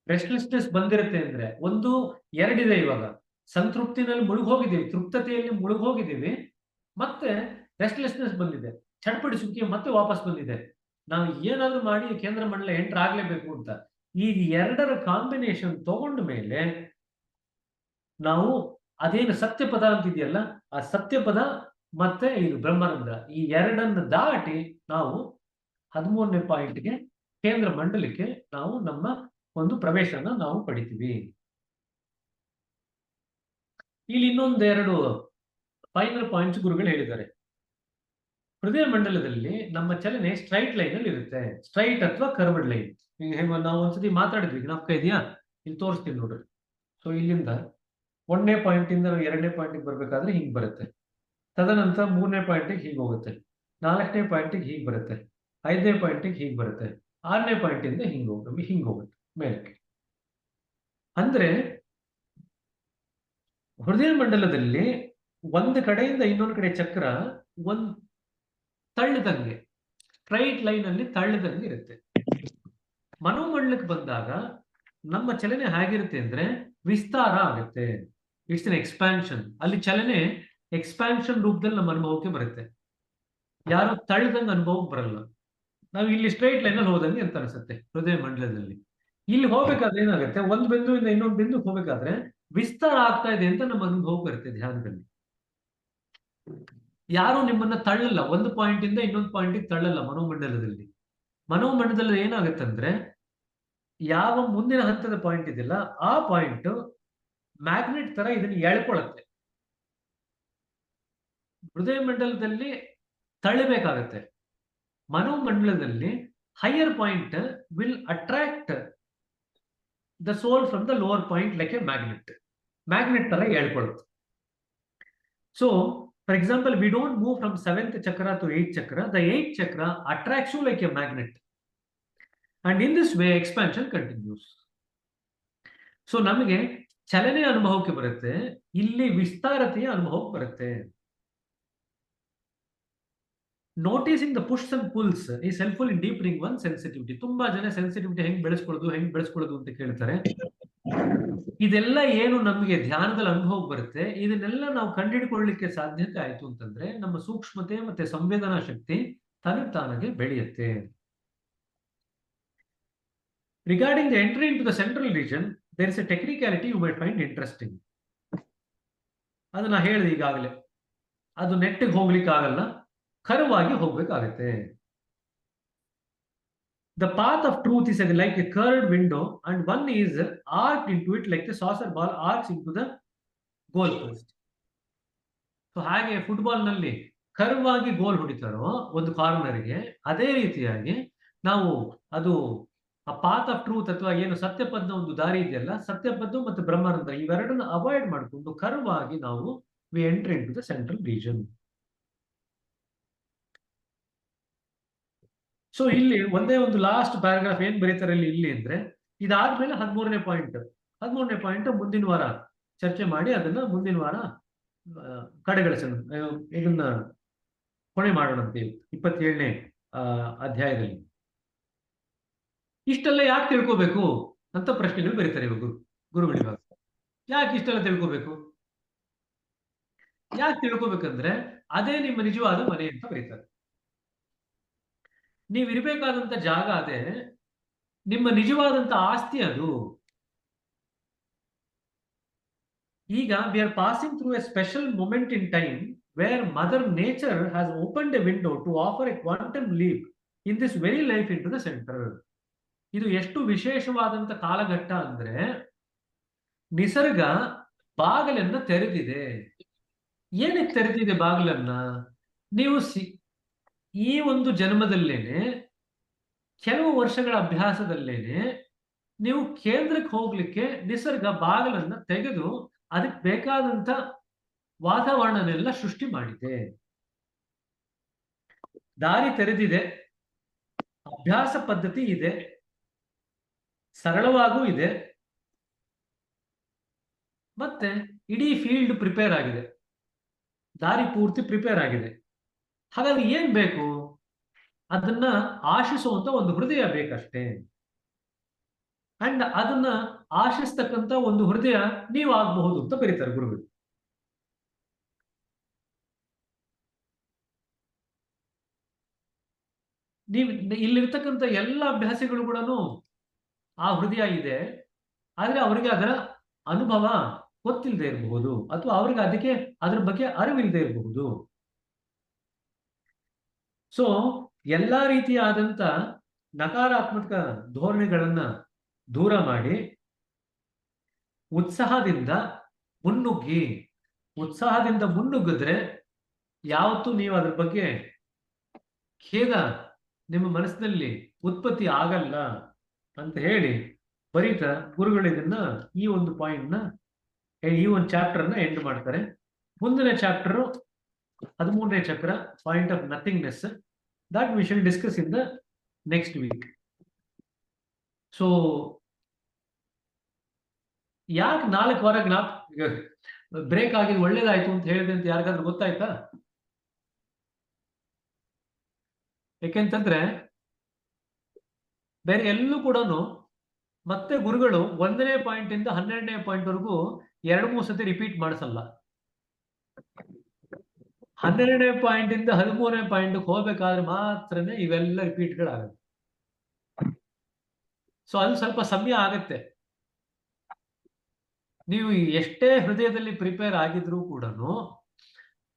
ರೆಸ್ಟ್ಲೆಸ್ನೆಸ್ ಬಂದಿರುತ್ತೆ ಅಂದ್ರೆ ಒಂದು ಎರಡಿದೆ. ಇವಾಗ ಸಂತೃಪ್ತಿನಲ್ಲಿ ಮುಳುಗೋಗಿದ್ದೀವಿ, ತೃಪ್ತತೆಯಲ್ಲಿ ಮುಳುಗೋಗಿದ್ದೀವಿ, ಮತ್ತೆ ರೆಸ್ಟ್ಲೆಸ್ನೆಸ್ ಬಂದಿದೆ, ಚಡ್ಪಡಿಸುವಿಕೆ ಮತ್ತೆ ವಾಪಸ್ ಬಂದಿದೆ. ನಾವು ಏನಾದ್ರೂ ಮಾಡಿ ಕೇಂದ್ರ ಮಂಡಲ ಎಂಟರ್ ಆಗ್ಲೇಬೇಕು ಅಂತ. ಈ ಎರಡರ ಕಾಂಬಿನೇಷನ್ ತಗೊಂಡ ಮೇಲೆ ನಾವು ಅದೇನು ಸತ್ಯಪದ ಅಂತಿದೆಯಲ್ಲ, ಆ ಸತ್ಯಪದ ಮತ್ತೆ ಇದು ಬ್ರಹ್ಮಾನಂದ, ಈ ಎರಡನ್ನು ದಾಟಿ ನಾವು 13ನೇ ಪಾಯಿಂಟ್ಗೆ ಕೇಂದ್ರ ಮಂಡಲಕ್ಕೆ ನಾವು ನಮ್ಮ ಒಂದು ಪ್ರವೇಶನ ನಾವು ಪಡಿತೀವಿ. ಇಲ್ಲಿ ಇನ್ನೊಂದೆರಡು ಫೈನಲ್ ಪಾಯಿಂಟ್ಸ್ ಗುರುಗಳು ಹೇಳಿದ್ದಾರೆ. ಹೃದಯ ಮಂಡಲದಲ್ಲಿ ನಮ್ಮ ಚಲನೆ ಸ್ಟ್ರೈಟ್ ಲೈನ್ ಅಲ್ಲಿ ಇರುತ್ತೆ, ಸ್ಟ್ರೈಟ್ ಅಥವಾ ಕರ್ವ್ಡ್ ಲೈನ್. ಈಗ ನಾವು ಒಂದ್ಸತಿ ಮಾತಾಡಿದ್ವಿ, ಜ್ಞಾಪಕ ಇದೆಯಾ? ಇಲ್ಲಿ ತೋರಿಸ್ತೀನಿ ನೋಡ್ರಿ. ಸೊ ಇಲ್ಲಿಂದ 1ನೇ ಪಾಯಿಂಟ್ ಇಂದ 2ನೇ ಪಾಯಿಂಟ್ಗೆ ಬರ್ಬೇಕಾದ್ರೆ ಹಿಂಗ್ ಬರುತ್ತೆ, ತದನಂತರ 3ನೇ ಪಾಯಿಂಟಿಗೆ ಹೀಗೆ ಹೋಗುತ್ತೆ, 4ನೇ ಪಾಯಿಂಟಿಗೆ ಹೀಗೆ ಬರುತ್ತೆ, 5ನೇ ಪಾಯಿಂಟಿಗೆ ಹೀಗೆ ಬರುತ್ತೆ, 6ನೇ ಪಾಯಿಂಟ್ ಇಂದ ಹಿಂಗ್ ಹೋಗುತ್ತೆ ಮೇಲಕ್ಕೆ. ಅಂದ್ರೆ ಹೃದಯ ಮಂಡಲದಲ್ಲಿ ಒಂದು ಕಡೆಯಿಂದ ಇನ್ನೊಂದು ಕಡೆ ಚಕ್ರ ಒಂದ್ ತಳ್ಳದಂಗೆ, ಸ್ಟ್ರೈಟ್ ಲೈನ್ ಅಲ್ಲಿ ತಳ್ಳದಂಗೆ ಇರುತ್ತೆ. ಮನೋಮಂಡಲಕ್ಕೆ ಬಂದಾಗ ನಮ್ಮ ಚಲನೆ ಹೇಗಿರುತ್ತೆ ಅಂದ್ರೆ ವಿಸ್ತಾರ ಆಗುತ್ತೆ. It's an expansion. ಅಲ್ಲಿ ಚಲನೆ ಎಕ್ಸ್ಪ್ಯಾನ್ಷನ್ ರೂಪದಲ್ಲಿ ನಮ್ಮ ಅನುಭವಕ್ಕೆ ಬರುತ್ತೆ, ಯಾರು ತಳ್ಳದಂಗೆ ಅನುಭವಕ್ಕೆ ಬರಲ್ಲ. ನಾವು ಇಲ್ಲಿ ಸ್ಟ್ರೈಟ್ ಲೈನ್ ಅಲ್ಲಿ ಹೋದಂಗೆ ಅಂತ ಅನ್ಸುತ್ತೆ ಹೃದಯ ಮಂಡಲದಲ್ಲಿ. ಇಲ್ಲಿ ಹೋಗ್ಬೇಕಾದ್ರೆ ಏನಾಗುತ್ತೆ, ಒಂದು ಬಿಂದುವಿಂದ ಇನ್ನೊಂದು ಬಿಂದು ಹೋಗ್ಬೇಕಾದ್ರೆ ವಿಸ್ತಾರ ಆಗ್ತಾ ಇದೆ ಅಂತ ನಮ್ಮ ಅನುಭವ ಬರುತ್ತೆ ಧ್ಯಾನದಲ್ಲಿ. ಯಾರು ನಿಮ್ಮನ್ನ ತಳ್ಳಲ್ಲ, ಒಂದು ಪಾಯಿಂಟ್ ಇಂದ ಇನ್ನೊಂದು ಪಾಯಿಂಟಿಗೆ ತಳ್ಳಲ್ಲ ಮನೋಮಂಡಲದಲ್ಲಿ. ಮನೋಮಂಡಲದಲ್ಲಿ ಏನಾಗುತ್ತೆ ಅಂದ್ರೆ ಯಾವ ಮುಂದಿನ ಹಂತದ ಪಾಯಿಂಟ್ ಇದೆಯಲ್ಲ, ಆ ಪಾಯಿಂಟ್ ಮ್ಯಾಗ್ನೆಟ್ ತರ ಇದನ್ನ ಎಳ್ಕೊಳತ್ತೆ. ಹೃದಯ ಮಂಡಲದಲ್ಲಿ ತಳ್ಳಬೇಕಾಗತ್ತೆ. ಮನೋಮಂಡಲದಲ್ಲಿ higher point will attract the soul from the lower point like a magnet ತರ ಎಳ್ಕೊಳುತ್ತೆ. So for example, we don't move from 7th chakra to 8th chakra. The 8th chakra attracts you like a magnet, and in this way expansion continues. So ನಮಗೆ ಚಲನೆ ಅನುಭವಕ್ಕೆ ಬರುತ್ತೆ, ಇಲ್ಲಿ ವಿಸ್ತಾರತೆಯ ಅನುಭವಕ್ಕೆ ಬರುತ್ತೆ. Noticing the push and pulls is helpful in ಡೀಪನಿಂಗ್ one sensitivity. ತುಂಬಾ ಜನ ಸೆನ್ಸಿಟಿವಿಟಿ ಹೆಂಗ್ ಬೆಳೆಸ್ಕೊಳ್ಳೋದು ಅಂತ ಕೇಳ್ತಾರೆ. ಇದೆಲ್ಲ ಏನು ನಮಗೆ ಧ್ಯಾನದಲ್ಲಿ ಅನುಭವಕ್ಕೆ ಬರುತ್ತೆ, ಇದನ್ನೆಲ್ಲ ನಾವು ಕಂಡುಹಿಡ್ಕೊಳ್ಳಿಕ್ಕೆ ಸಾಧ್ಯತೆ ಆಯ್ತು ಅಂತಂದ್ರೆ ನಮ್ಮ ಸೂಕ್ಷ್ಮತೆ ಮತ್ತೆ ಸಂವೇದನಾ ಶಕ್ತಿ ತಾನಾಗೆ ಬೆಳೆಯುತ್ತೆ. Regarding the entry into the central region, there is a technicality you might find interesting. ಅದನ್ನ ಹೇಳಿದೆ ಈಗಾಗಲೇ. ಅದು ನೆಟ್ಟಿಗೆ ಹೋಗ್ಲಿಕ್ಕೆ ಆಗಲ್ಲ, ಕರ್ವಾಗಿ ಹೋಗ್ಬೇಕಾಗತ್ತೆ. The path of truth is like a curved window, and one is arced into it like the saucer ball arcs into the goal post. So ಹಾಗೆ ಫುಟ್ಬಾಲ್ ನಲ್ಲಿ ಕರ್ವ್ ಆಗಿ ಗೋಲ್ ಹೊಡಿತಾರೋ ಒಂದು ಕಾರ್ನರ್ಗೆ, ಅದೇ ರೀತಿಯಾಗಿ ನಾವು ಅದು ಆ ಪಾತ್ ಆಫ್ ಟ್ರೂತ್ ಅಥವಾ ಏನು ಸತ್ಯಪದ್ನ ಒಂದು ದಾರಿ ಇದೆಯಲ್ಲ, ಸತ್ಯಪದ್ದು ಮತ್ತು ಬ್ರಹ್ಮಾನಂದ ಇವೆರಡನ್ನು ಅವಾಯ್ಡ್ ಮಾಡಿಕೊಂಡು ಕರ್ವ್ ಆಗಿ ನಾವು we enter into the central region. So ಇಲ್ಲಿ ಒಂದೇ ಒಂದು ಲಾಸ್ಟ್ ಪ್ಯಾರಾಗ್ರಾಫ್ ಏನ್ ಬರೀತಾರೆ ಇಲ್ಲಿ ಅಂದ್ರೆ, ಇದಾದ್ಮೇಲೆ 13ನೇ ಪಾಯಿಂಟ್ ಮುಂದಿನ ವಾರ ಚರ್ಚೆ ಮಾಡಿ ಅದನ್ನ ಮುಂದಿನ ವಾರ ಕಡೆಗಣಿಸೋಣ, ಇದನ್ನ ಕೊನೆ ಮಾಡೋಣಂತೆ 27ನೇ ಅಧ್ಯಾಯದಲ್ಲಿ. ಇಷ್ಟೆಲ್ಲ ಯಾಕೆ ತಿಳ್ಕೋಬೇಕು ಅಂತ ಪ್ರಶ್ನೆಗಳು ಬರೀತಾರೆ ಇವಾಗ ಗುರುಗಳಿವಾಗ. ಯಾಕೆ ಇಷ್ಟೆಲ್ಲ ತಿಳ್ಕೋಬೇಕು? ಯಾಕೆ ತಿಳ್ಕೋಬೇಕಂದ್ರೆ ಅದೇ ನಿಮ್ಮ ನಿಜವಾದ ಮನೆ ಅಂತ ಬರೀತಾರೆ. ನೀವಿರ್ಬೇಕಾದಂತ ಜಾಗ ಅದೇ, ನಿಮ್ಮ ನಿಜವಾದಂತ ಆಸ್ತಿ ಅದು. ಈಗ we are passing through a special moment in time where mother nature has opened a window to offer a quantum leap in this very life into the centre. ಇದು ಎಷ್ಟು ವಿಶೇಷವಾದಂತ ಕಾಲಘಟ್ಟ ಅಂದ್ರೆ ನಿಸರ್ಗ ಬಾಗಿಲನ್ನ ತೆರೆದಿದೆ. ಏನಕ್ಕೆ ತೆರೆದಿದೆ ಬಾಗಿಲನ್ನ? ನೀವು ಈ ಒಂದು ಜನ್ಮದಲ್ಲೇನೆ, ಕೆಲವು ವರ್ಷಗಳ ಅಭ್ಯಾಸದಲ್ಲೇನೆ ನೀವು ಕೇಂದ್ರಕ್ಕೆ ಹೋಗ್ಲಿಕ್ಕೆ ನಿಸರ್ಗ ಬಾಗಿಲನ್ನ ತೆಗೆದು ಅದಕ್ಕೆ ಬೇಕಾದಂತ ವಾತಾವರಣನೆಲ್ಲ ಸೃಷ್ಟಿ ಮಾಡಿದೆ. ದಾರಿ ತೆರೆದಿದೆ, ಅಭ್ಯಾಸ ಪದ್ಧತಿ ಇದೆ, ಸರಳವಾಗೂ ಇದೆ, ಮತ್ತೆ ಇಡೀ ಫೀಲ್ಡ್ ಪ್ರಿಪೇರ್ ಆಗಿದೆ, ದಾರಿ ಪೂರ್ತಿ ಪ್ರಿಪೇರ್ ಆಗಿದೆ. ಹಾಗಾಗಿ ಏನ್ ಬೇಕು? ಅದನ್ನ ಆಶಿಸುವಂತ ಒಂದು ಹೃದಯ ಬೇಕಷ್ಟೇ. ಅಂಡ್ ಅದನ್ನ ಆಶಿಸ್ತಕ್ಕಂತ ಒಂದು ಹೃದಯ ನೀವು ಆಗಬಹುದು ಅಂತ ಬರೀತಾರೆ ಗುರುಗಳು. ನೀವು ಇಲ್ಲಿರ್ತಕ್ಕಂಥ ಎಲ್ಲ ಅಭ್ಯಾಸಿಗಳು ಕೂಡ ಆ ಹೃದಯ ಇದೆ, ಆದ್ರೆ ಅವರಿಗೆ ಅದರ ಅನುಭವ ಗೊತ್ತಿಲ್ಲದೆ ಇರಬಹುದು, ಅಥವಾ ಅವ್ರಿಗೆ ಅದಕ್ಕೆ ಅದ್ರ ಬಗ್ಗೆ ಅರಿವಿಲ್ಲದೆ ಇರಬಹುದು. ಸೊ ಎಲ್ಲಾ ರೀತಿಯಾದಂತ ನಕಾರಾತ್ಮಕ ಧೋರಣೆಗಳನ್ನ ದೂರ ಮಾಡಿ ಉತ್ಸಾಹದಿಂದ ಮುನ್ನುಗ್ಗಿದ್ರೆ ಯಾವತ್ತೂ ನೀವು ಅದ್ರ ಬಗ್ಗೆ ಖೇದ ನಿಮ್ಮ ಮನಸ್ಸಿನಲ್ಲಿ ಉತ್ಪತ್ತಿ ಆಗಲ್ಲ ಅಂತ ಹೇಳಿ ಬರೀತಾ ಗುರುಗಳು ಇದನ್ನ ಈ ಒಂದು ಪಾಯಿಂಟ್ನ, ಈ ಒಂದು ಚಾಪ್ಟರ್ನ ಎಂಡ್ ಮಾಡ್ತಾರೆ. ಮುಂದಿನ ಚಾಪ್ಟರ್ 13ನೇ ಚಕ್ರ, point of nothingness, that we shall discuss in the next week. So ಯಾಕೆ 4 ವಾರ ಬ್ರೇಕ್ ಆಗಿದ್ದು ಒಳ್ಳೇದಾಯ್ತು ಅಂತ ಹೇಳಿದೆ ಅಂತ ಯಾರಿಗಾದ್ರೂ ಗೊತ್ತಾಯ್ತಾ? ಯಾಕೆಂತಂದ್ರೆ ಬೇರೆ ಎಲ್ಲೂ ಕೂಡ ಮತ್ತೆ ಗುರುಗಳು 1ನೇ ಪಾಯಿಂಟ್ ಇಂದ 12ನೇ ಪಾಯಿಂಟ್ ವರೆಗೂ 2-3 ಸತಿ ರಿಪೀಟ್ ಮಾಡಿಸಲ್ಲ. 12ನೇ ಪಾಯಿಂಟ್ ಇಂದ 13ನೇ ಪಾಯಿಂಟ್ ಹೋಗ್ಬೇಕಾದ್ರೆ ಮಾತ್ರನೇ ಇವೆಲ್ಲ ರಿಪೀಟ್ಗಳಾಗುತ್ತೆ. ಸೊ ಅಲ್ಲಿ ಸ್ವಲ್ಪ ಸಮಯ ಆಗತ್ತೆ. ನೀವು ಎಷ್ಟೇ ಹೃದಯದಲ್ಲಿ ಪ್ರಿಪೇರ್ ಆಗಿದ್ರೂ ಕೂಡ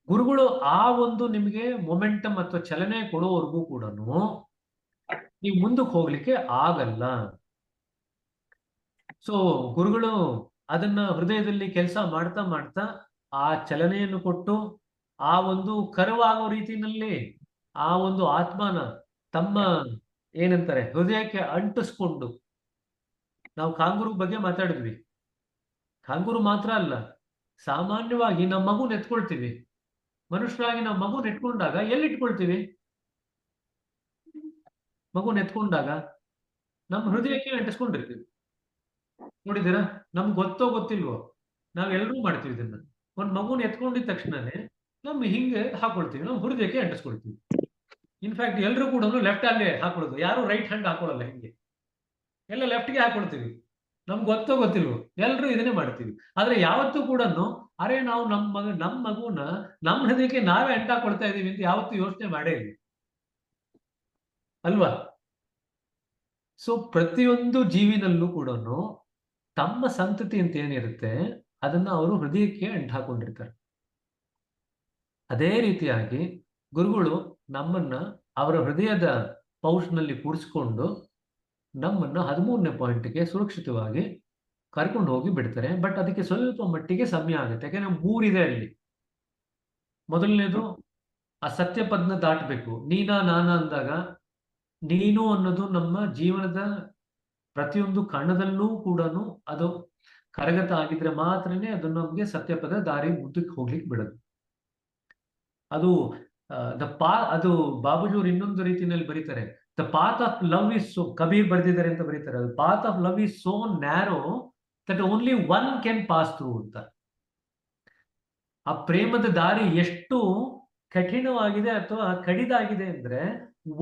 ಗುರುಗಳು ಆ ಒಂದು ನಿಮಗೆ ಮೊಮೆಂಟಮ್ ಅಥವಾ ಚಲನೆ ಕೊಡೋವರೆಗೂ ಕೂಡ ನೀವು ಮುಂದಕ್ಕೆ ಹೋಗ್ಲಿಕ್ಕೆ ಆಗಲ್ಲ. ಸೊ ಗುರುಗಳು ಅದನ್ನ ಹೃದಯದಲ್ಲಿ ಕೆಲಸ ಮಾಡ್ತಾ ಮಾಡ್ತಾ ಆ ಚಲನೆಯನ್ನು ಕೊಟ್ಟು ಆ ಒಂದು ಕರವಾಗೋ ರೀತಿಯಲ್ಲಿ ಆ ಒಂದು ಆತ್ಮನ ತಮ್ಮ ಏನಂತಾರೆ ಹೃದಯಕ್ಕೆ ಅಂಟಿಸ್ಕೊಂಡು, ನಾವು ಕಾಂಗೂರು ಬಗ್ಗೆ ಮಾತಾಡಿದ್ವಿ. ಕಾಂಗೂರು ಮಾತ್ರ ಅಲ್ಲ, ಸಾಮಾನ್ಯವಾಗಿ ನಮ್ಮ ಮಗು ನೆತ್ಕೊಳ್ತೀವಿ. ಮನುಷ್ಯರಾಗಿ ನಾವು ಮಗು ನೆಟ್ಕೊಂಡಾಗ ಎಲ್ಲಿ ಇಟ್ಕೊಳ್ತೀವಿ? ಮಗು ನೆತ್ಕೊಂಡಾಗ ನಮ್ಮ ಹೃದಯಕ್ಕೆ ಅಂಟಿಸ್ಕೊಂಡಿರ್ತೀವಿ. ನೋಡಿದ್ದೀರಾ? ನಮ್ಗೆ ಗೊತ್ತೋ ಗೊತ್ತಿಲ್ವೋ ನಾವೆಲ್ಲರೂ ಮಾಡ್ತೀವಿ ಇದನ್ನ. ಒಂದ್ ಮಗುನ ಎತ್ಕೊಂಡಿದ ತಕ್ಷಣನೇ ನಮ್ ಹಿಂಗೆ ಹಾಕೊಳ್ತೀವಿ, ನಾವು ಹೃದಯಕ್ಕೆ ಅಂಟಿಸ್ಕೊಳ್ತೀವಿ. ಇನ್ಫ್ಯಾಕ್ಟ್ ಎಲ್ಲರೂ ಕೂಡ ಲೆಫ್ಟ್ ಹ್ಯಾಂಡ್ ಹಾಕೊಳ್ಳೋದು, ಯಾರು ರೈಟ್ ಹ್ಯಾಂಡ್ ಹಾಕೊಳ್ಳಲ್ಲ. ಹಿಂಗೆ ಎಲ್ಲ ಲೆಫ್ಟ್ಗೆ ಹಾಕೊಳ್ತೀವಿ. ನಮ್ಗೆ ಗೊತ್ತೋ ಗೊತ್ತಿಲ್ವೋ ಎಲ್ಲರೂ ಇದನ್ನೇ ಮಾಡ್ತೀವಿ. ಆದ್ರೆ ಯಾವತ್ತೂ ಕೂಡ ಅರೆ ನಾವು ನಮ್ಮ ಮಗುನ ನಮ್ಮ ಹೃದಯಕ್ಕೆ ನಾವೇ ಅಂಟಾಕೊಳ್ತಾ ಇದೀವಿ ಅಂತ ಯಾವತ್ತೂ ಯೋಚನೆ ಮಾಡೇ ಇಲ್ಲ ಅಲ್ವಾ? ಸೊ ಪ್ರತಿಯೊಂದು ಜೀವಿನಲ್ಲೂ ಕೂಡ ತಮ್ಮ ಸಂತತಿ ಅಂತ ಏನಿರುತ್ತೆ ಅದನ್ನ ಅವರು ಹೃದಯಕ್ಕೆ ಅಂಟಾಕೊಂಡಿರ್ತಾರೆ. ಅದೇ ರೀತಿಯಾಗಿ ಗುರುಗಳು ನಮ್ಮನ್ನ ಅವರ ಹೃದಯದ ಪೌಚ್ನಲ್ಲಿ ಕೂಡಿಸ್ಕೊಂಡು ನಮ್ಮನ್ನ 13ನೇ ಪಾಯಿಂಟ್ಗೆ ಸುರಕ್ಷಿತವಾಗಿ ಕರ್ಕೊಂಡು ಹೋಗಿ ಬಿಡ್ತಾರೆ. ಬಟ್ ಅದಕ್ಕೆ ಸ್ವಲ್ಪ ಮಟ್ಟಿಗೆ ಸಮಯ ಆಗುತ್ತೆ. ಯಾಕಂದ್ರೆ 3 ಇದೆ ಅಲ್ಲಿ. ಮೊದಲನೇದು ಆ ಸತ್ಯಪದ್ನ ದಾಟಬೇಕು. ನೀನಾ ನಾನಾ ಅಂದಾಗ ನೀನು ಅನ್ನೋದು ನಮ್ಮ ಜೀವನದ ಪ್ರತಿಯೊಂದು ಕಣದಲ್ಲೂ ಕೂಡ ಅದು ಕರಗತ ಆಗಿದ್ರೆ ಮಾತ್ರನೇ ಅದು ನಮ್ಗೆ ಸತ್ಯಪದ ದಾರಿ ಮುಂದಕ್ಕೆ ಹೋಗ್ಲಿಕ್ಕೆ ಬಿಡೋದು. ಅದು ಅದು ಬಾಬುಜೂರ್ ಇನ್ನೊಂದು ರೀತಿಯಲ್ಲಿ ಬರೀತಾರೆ, the path of love is so, Kabir ಬರೆದಿದ್ದಾರೆ ಅಂತ ಬರೀತಾರೆ, ಅದು path of love is so narrow that only one can pass through ಅಂತ. ಆ ಪ್ರೇಮದ ದಾರಿ ಎಷ್ಟು ಕಠಿಣವಾಗಿದೆ ಅಥವಾ ಕಡಿದಾಗಿದೆ ಅಂದ್ರೆ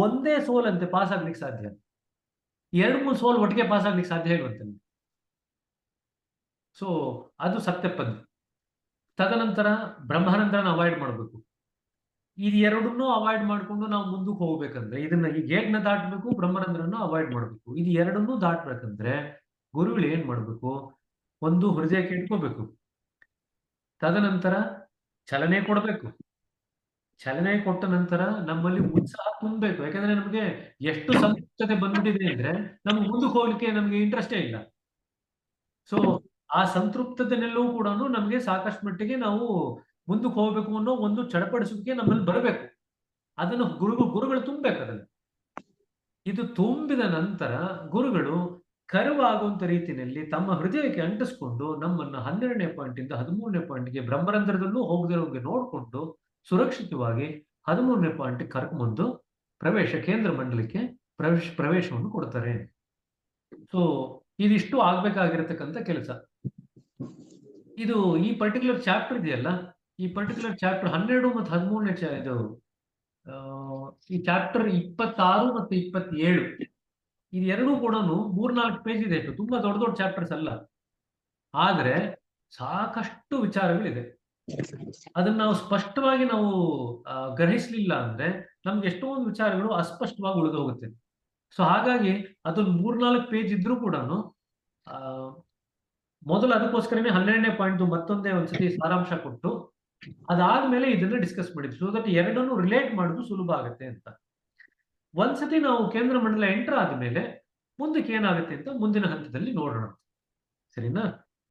ಒಂದೇ ಸೋಲ್ ಅಂತೆ ಪಾಸ್ ಆಗ್ಲಿಕ್ಕೆ ಸಾಧ್ಯ. 2-3 ಸೋಲ್ ಒಟ್ಟಿಗೆ ಪಾಸ್ ಆಗ್ಲಿಕ್ಕೆ ಸಾಧ್ಯ ಇರುವಂತೆ. ಸೊ ಅದು ಸತ್ಯಪದ. ತದನಂತರ ಬ್ರಹ್ಮಾನಂದನ ಅವಾಯ್ಡ್ ಮಾಡಬೇಕು. ಇದು ಎರಡನ್ನೂ ಅವಾಯ್ಡ್ ಮಾಡ್ಕೊಂಡು ನಾವು ಮುಂದಕ್ಕೆ ಹೋಗ್ಬೇಕಂದ್ರೆ ಇದನ್ನ ಈ ಗೇಟ್ನ ದಾಟಬೇಕು, ಬ್ರಹ್ಮಾನಂದರನ್ನು ಅವಾಯ್ಡ್ ಮಾಡಬೇಕು. ಇದು ಎರಡನ್ನೂ ದಾಟ್ಬೇಕಂದ್ರೆ ಗುರುಗಳು ಏನ್ ಮಾಡ್ಬೇಕು? ಒಂದು ಹೃದಯಕ್ಕೆ ಇಟ್ಕೋಬೇಕು, ತದನಂತರ ಚಲನೆ ಕೊಡಬೇಕು. ಚಲನೆ ಕೊಟ್ಟ ನಂತರ ನಮ್ಮಲ್ಲಿ ಉತ್ಸಾಹ ತುಂಬಬೇಕು. ಯಾಕಂದ್ರೆ ನಮಗೆ ಎಷ್ಟು ಸಂತೃಪ್ತತೆ ಬಂದ್ಬಿಟ್ಟಿದೆ ಅಂದ್ರೆ ನಮ್ಗೆ ಮುಂದಕ್ಕೆ ಹೋಗ್ಲಿಕ್ಕೆ ನಮ್ಗೆ ಇಂಟ್ರೆಸ್ಟೇ ಇಲ್ಲ. ಸೊ ಆ ಸಂತೃಪ್ತತೆನೆಲ್ಲವೂ ಕೂಡ ನಮ್ಗೆ ಸಾಕಷ್ಟು ಮಟ್ಟಿಗೆ ನಾವು ಮುಂದಕ್ಕೆ ಹೋಗ್ಬೇಕು ಅನ್ನೋ ಒಂದು ಚಡಪಡಿಸುವಿಕೆ ನಮ್ಮಲ್ಲಿ ಬರಬೇಕು. ಅದನ್ನು ಗುರುಗಳು ತುಂಬಬೇಕು ಅದನ್ನು. ಇದು ತುಂಬಿದ ನಂತರ ಗುರುಗಳು ಕರುವಾಗುವಂತ ರೀತಿಯಲ್ಲಿ ತಮ್ಮ ಹೃದಯಕ್ಕೆ ಅಂಟಿಸ್ಕೊಂಡು ನಮ್ಮನ್ನ 12ನೇ ಪಾಯಿಂಟ್ ಇಂದ 13ನೇ ಪಾಯಿಂಟ್ಗೆ ಬ್ರಹ್ಮರಂಧ್ರದಲ್ಲೂ ಹೋಗದೆ ನೋಡಿಕೊಂಡು ಸುರಕ್ಷಿತವಾಗಿ 13ನೇ ಪಾಯಿಂಟ್ ಕರ್ಕೊಂಡ್ಬಂದು ಕೇಂದ್ರ ಮಂಡಲಕ್ಕೆ ಪ್ರವೇಶವನ್ನು ಕೊಡ್ತಾರೆ. ಸೊ ಇದಿಷ್ಟು ಆಗ್ಬೇಕಾಗಿರತಕ್ಕಂಥ ಕೆಲಸ. ಇದು ಈ ಪರ್ಟಿಕ್ಯುಲರ್ ಚಾಪ್ಟರ್ ಇದೆಯಲ್ಲ, ಈ ಪರ್ಟಿಕ್ಯುಲರ್ ಚಾಪ್ಟರ್ 12 ಮತ್ತು 13ನೇ ಇದು ಈ ಚಾಪ್ಟರ್ 26 ಮತ್ತು 27 ಇದೆರಡೂ ಕೂಡ 3-4 ಪೇಜ್ ಇದೆ. ತುಂಬಾ ದೊಡ್ಡ ದೊಡ್ಡ ಚಾಪ್ಟರ್ಸ್ ಅಲ್ಲ, ಆದ್ರೆ ಸಾಕಷ್ಟು ವಿಚಾರಗಳಿದೆ. ಅದನ್ನ ನಾವು ಸ್ಪಷ್ಟವಾಗಿ ನಾವು ಗ್ರಹಿಸ್ಲಿಲ್ಲ ಅಂದ್ರೆ ನಮ್ಗೆ ಎಷ್ಟೊಂದು ವಿಚಾರಗಳು ಅಸ್ಪಷ್ಟವಾಗಿ ಉಳಿದು ಹೋಗುತ್ತೆ. ಸೊ ಹಾಗಾಗಿ ಅದೊಂದು 3-4 ಪೇಜ್ ಇದ್ರೂ ಕೂಡ ಮೊದಲು ಅದಕ್ಕೋಸ್ಕರನೇ 12ನೇ ಪಾಯಿಂಟ್ ಮತ್ತೊಂದೇ ಒಂದ್ಸತಿ ಸಾರಾಂಶ ಕೊಟ್ಟು ಅದಾದ್ಮೇಲೆ ಇದನ್ನ ಡಿಸ್ಕಸ್ ಮಾಡಿದ್ವಿ. ಸೊ ದಟ್ ಎರಡನ್ನು ರಿಲೇಟ್ ಮಾಡೋದು ಸುಲಭ ಆಗುತ್ತೆ ಅಂತ. ಒಂದ್ಸತಿ ನಾವು ಕೇಂದ್ರ ಮಂಡಲ ಎಂಟರ್ ಆದ್ಮೇಲೆ ಮುಂದಕ್ಕೆ ಏನಾಗುತ್ತೆ ಅಂತ ಮುಂದಿನ ಹಂತದಲ್ಲಿ ನೋಡೋಣ. ಸರಿನಾ?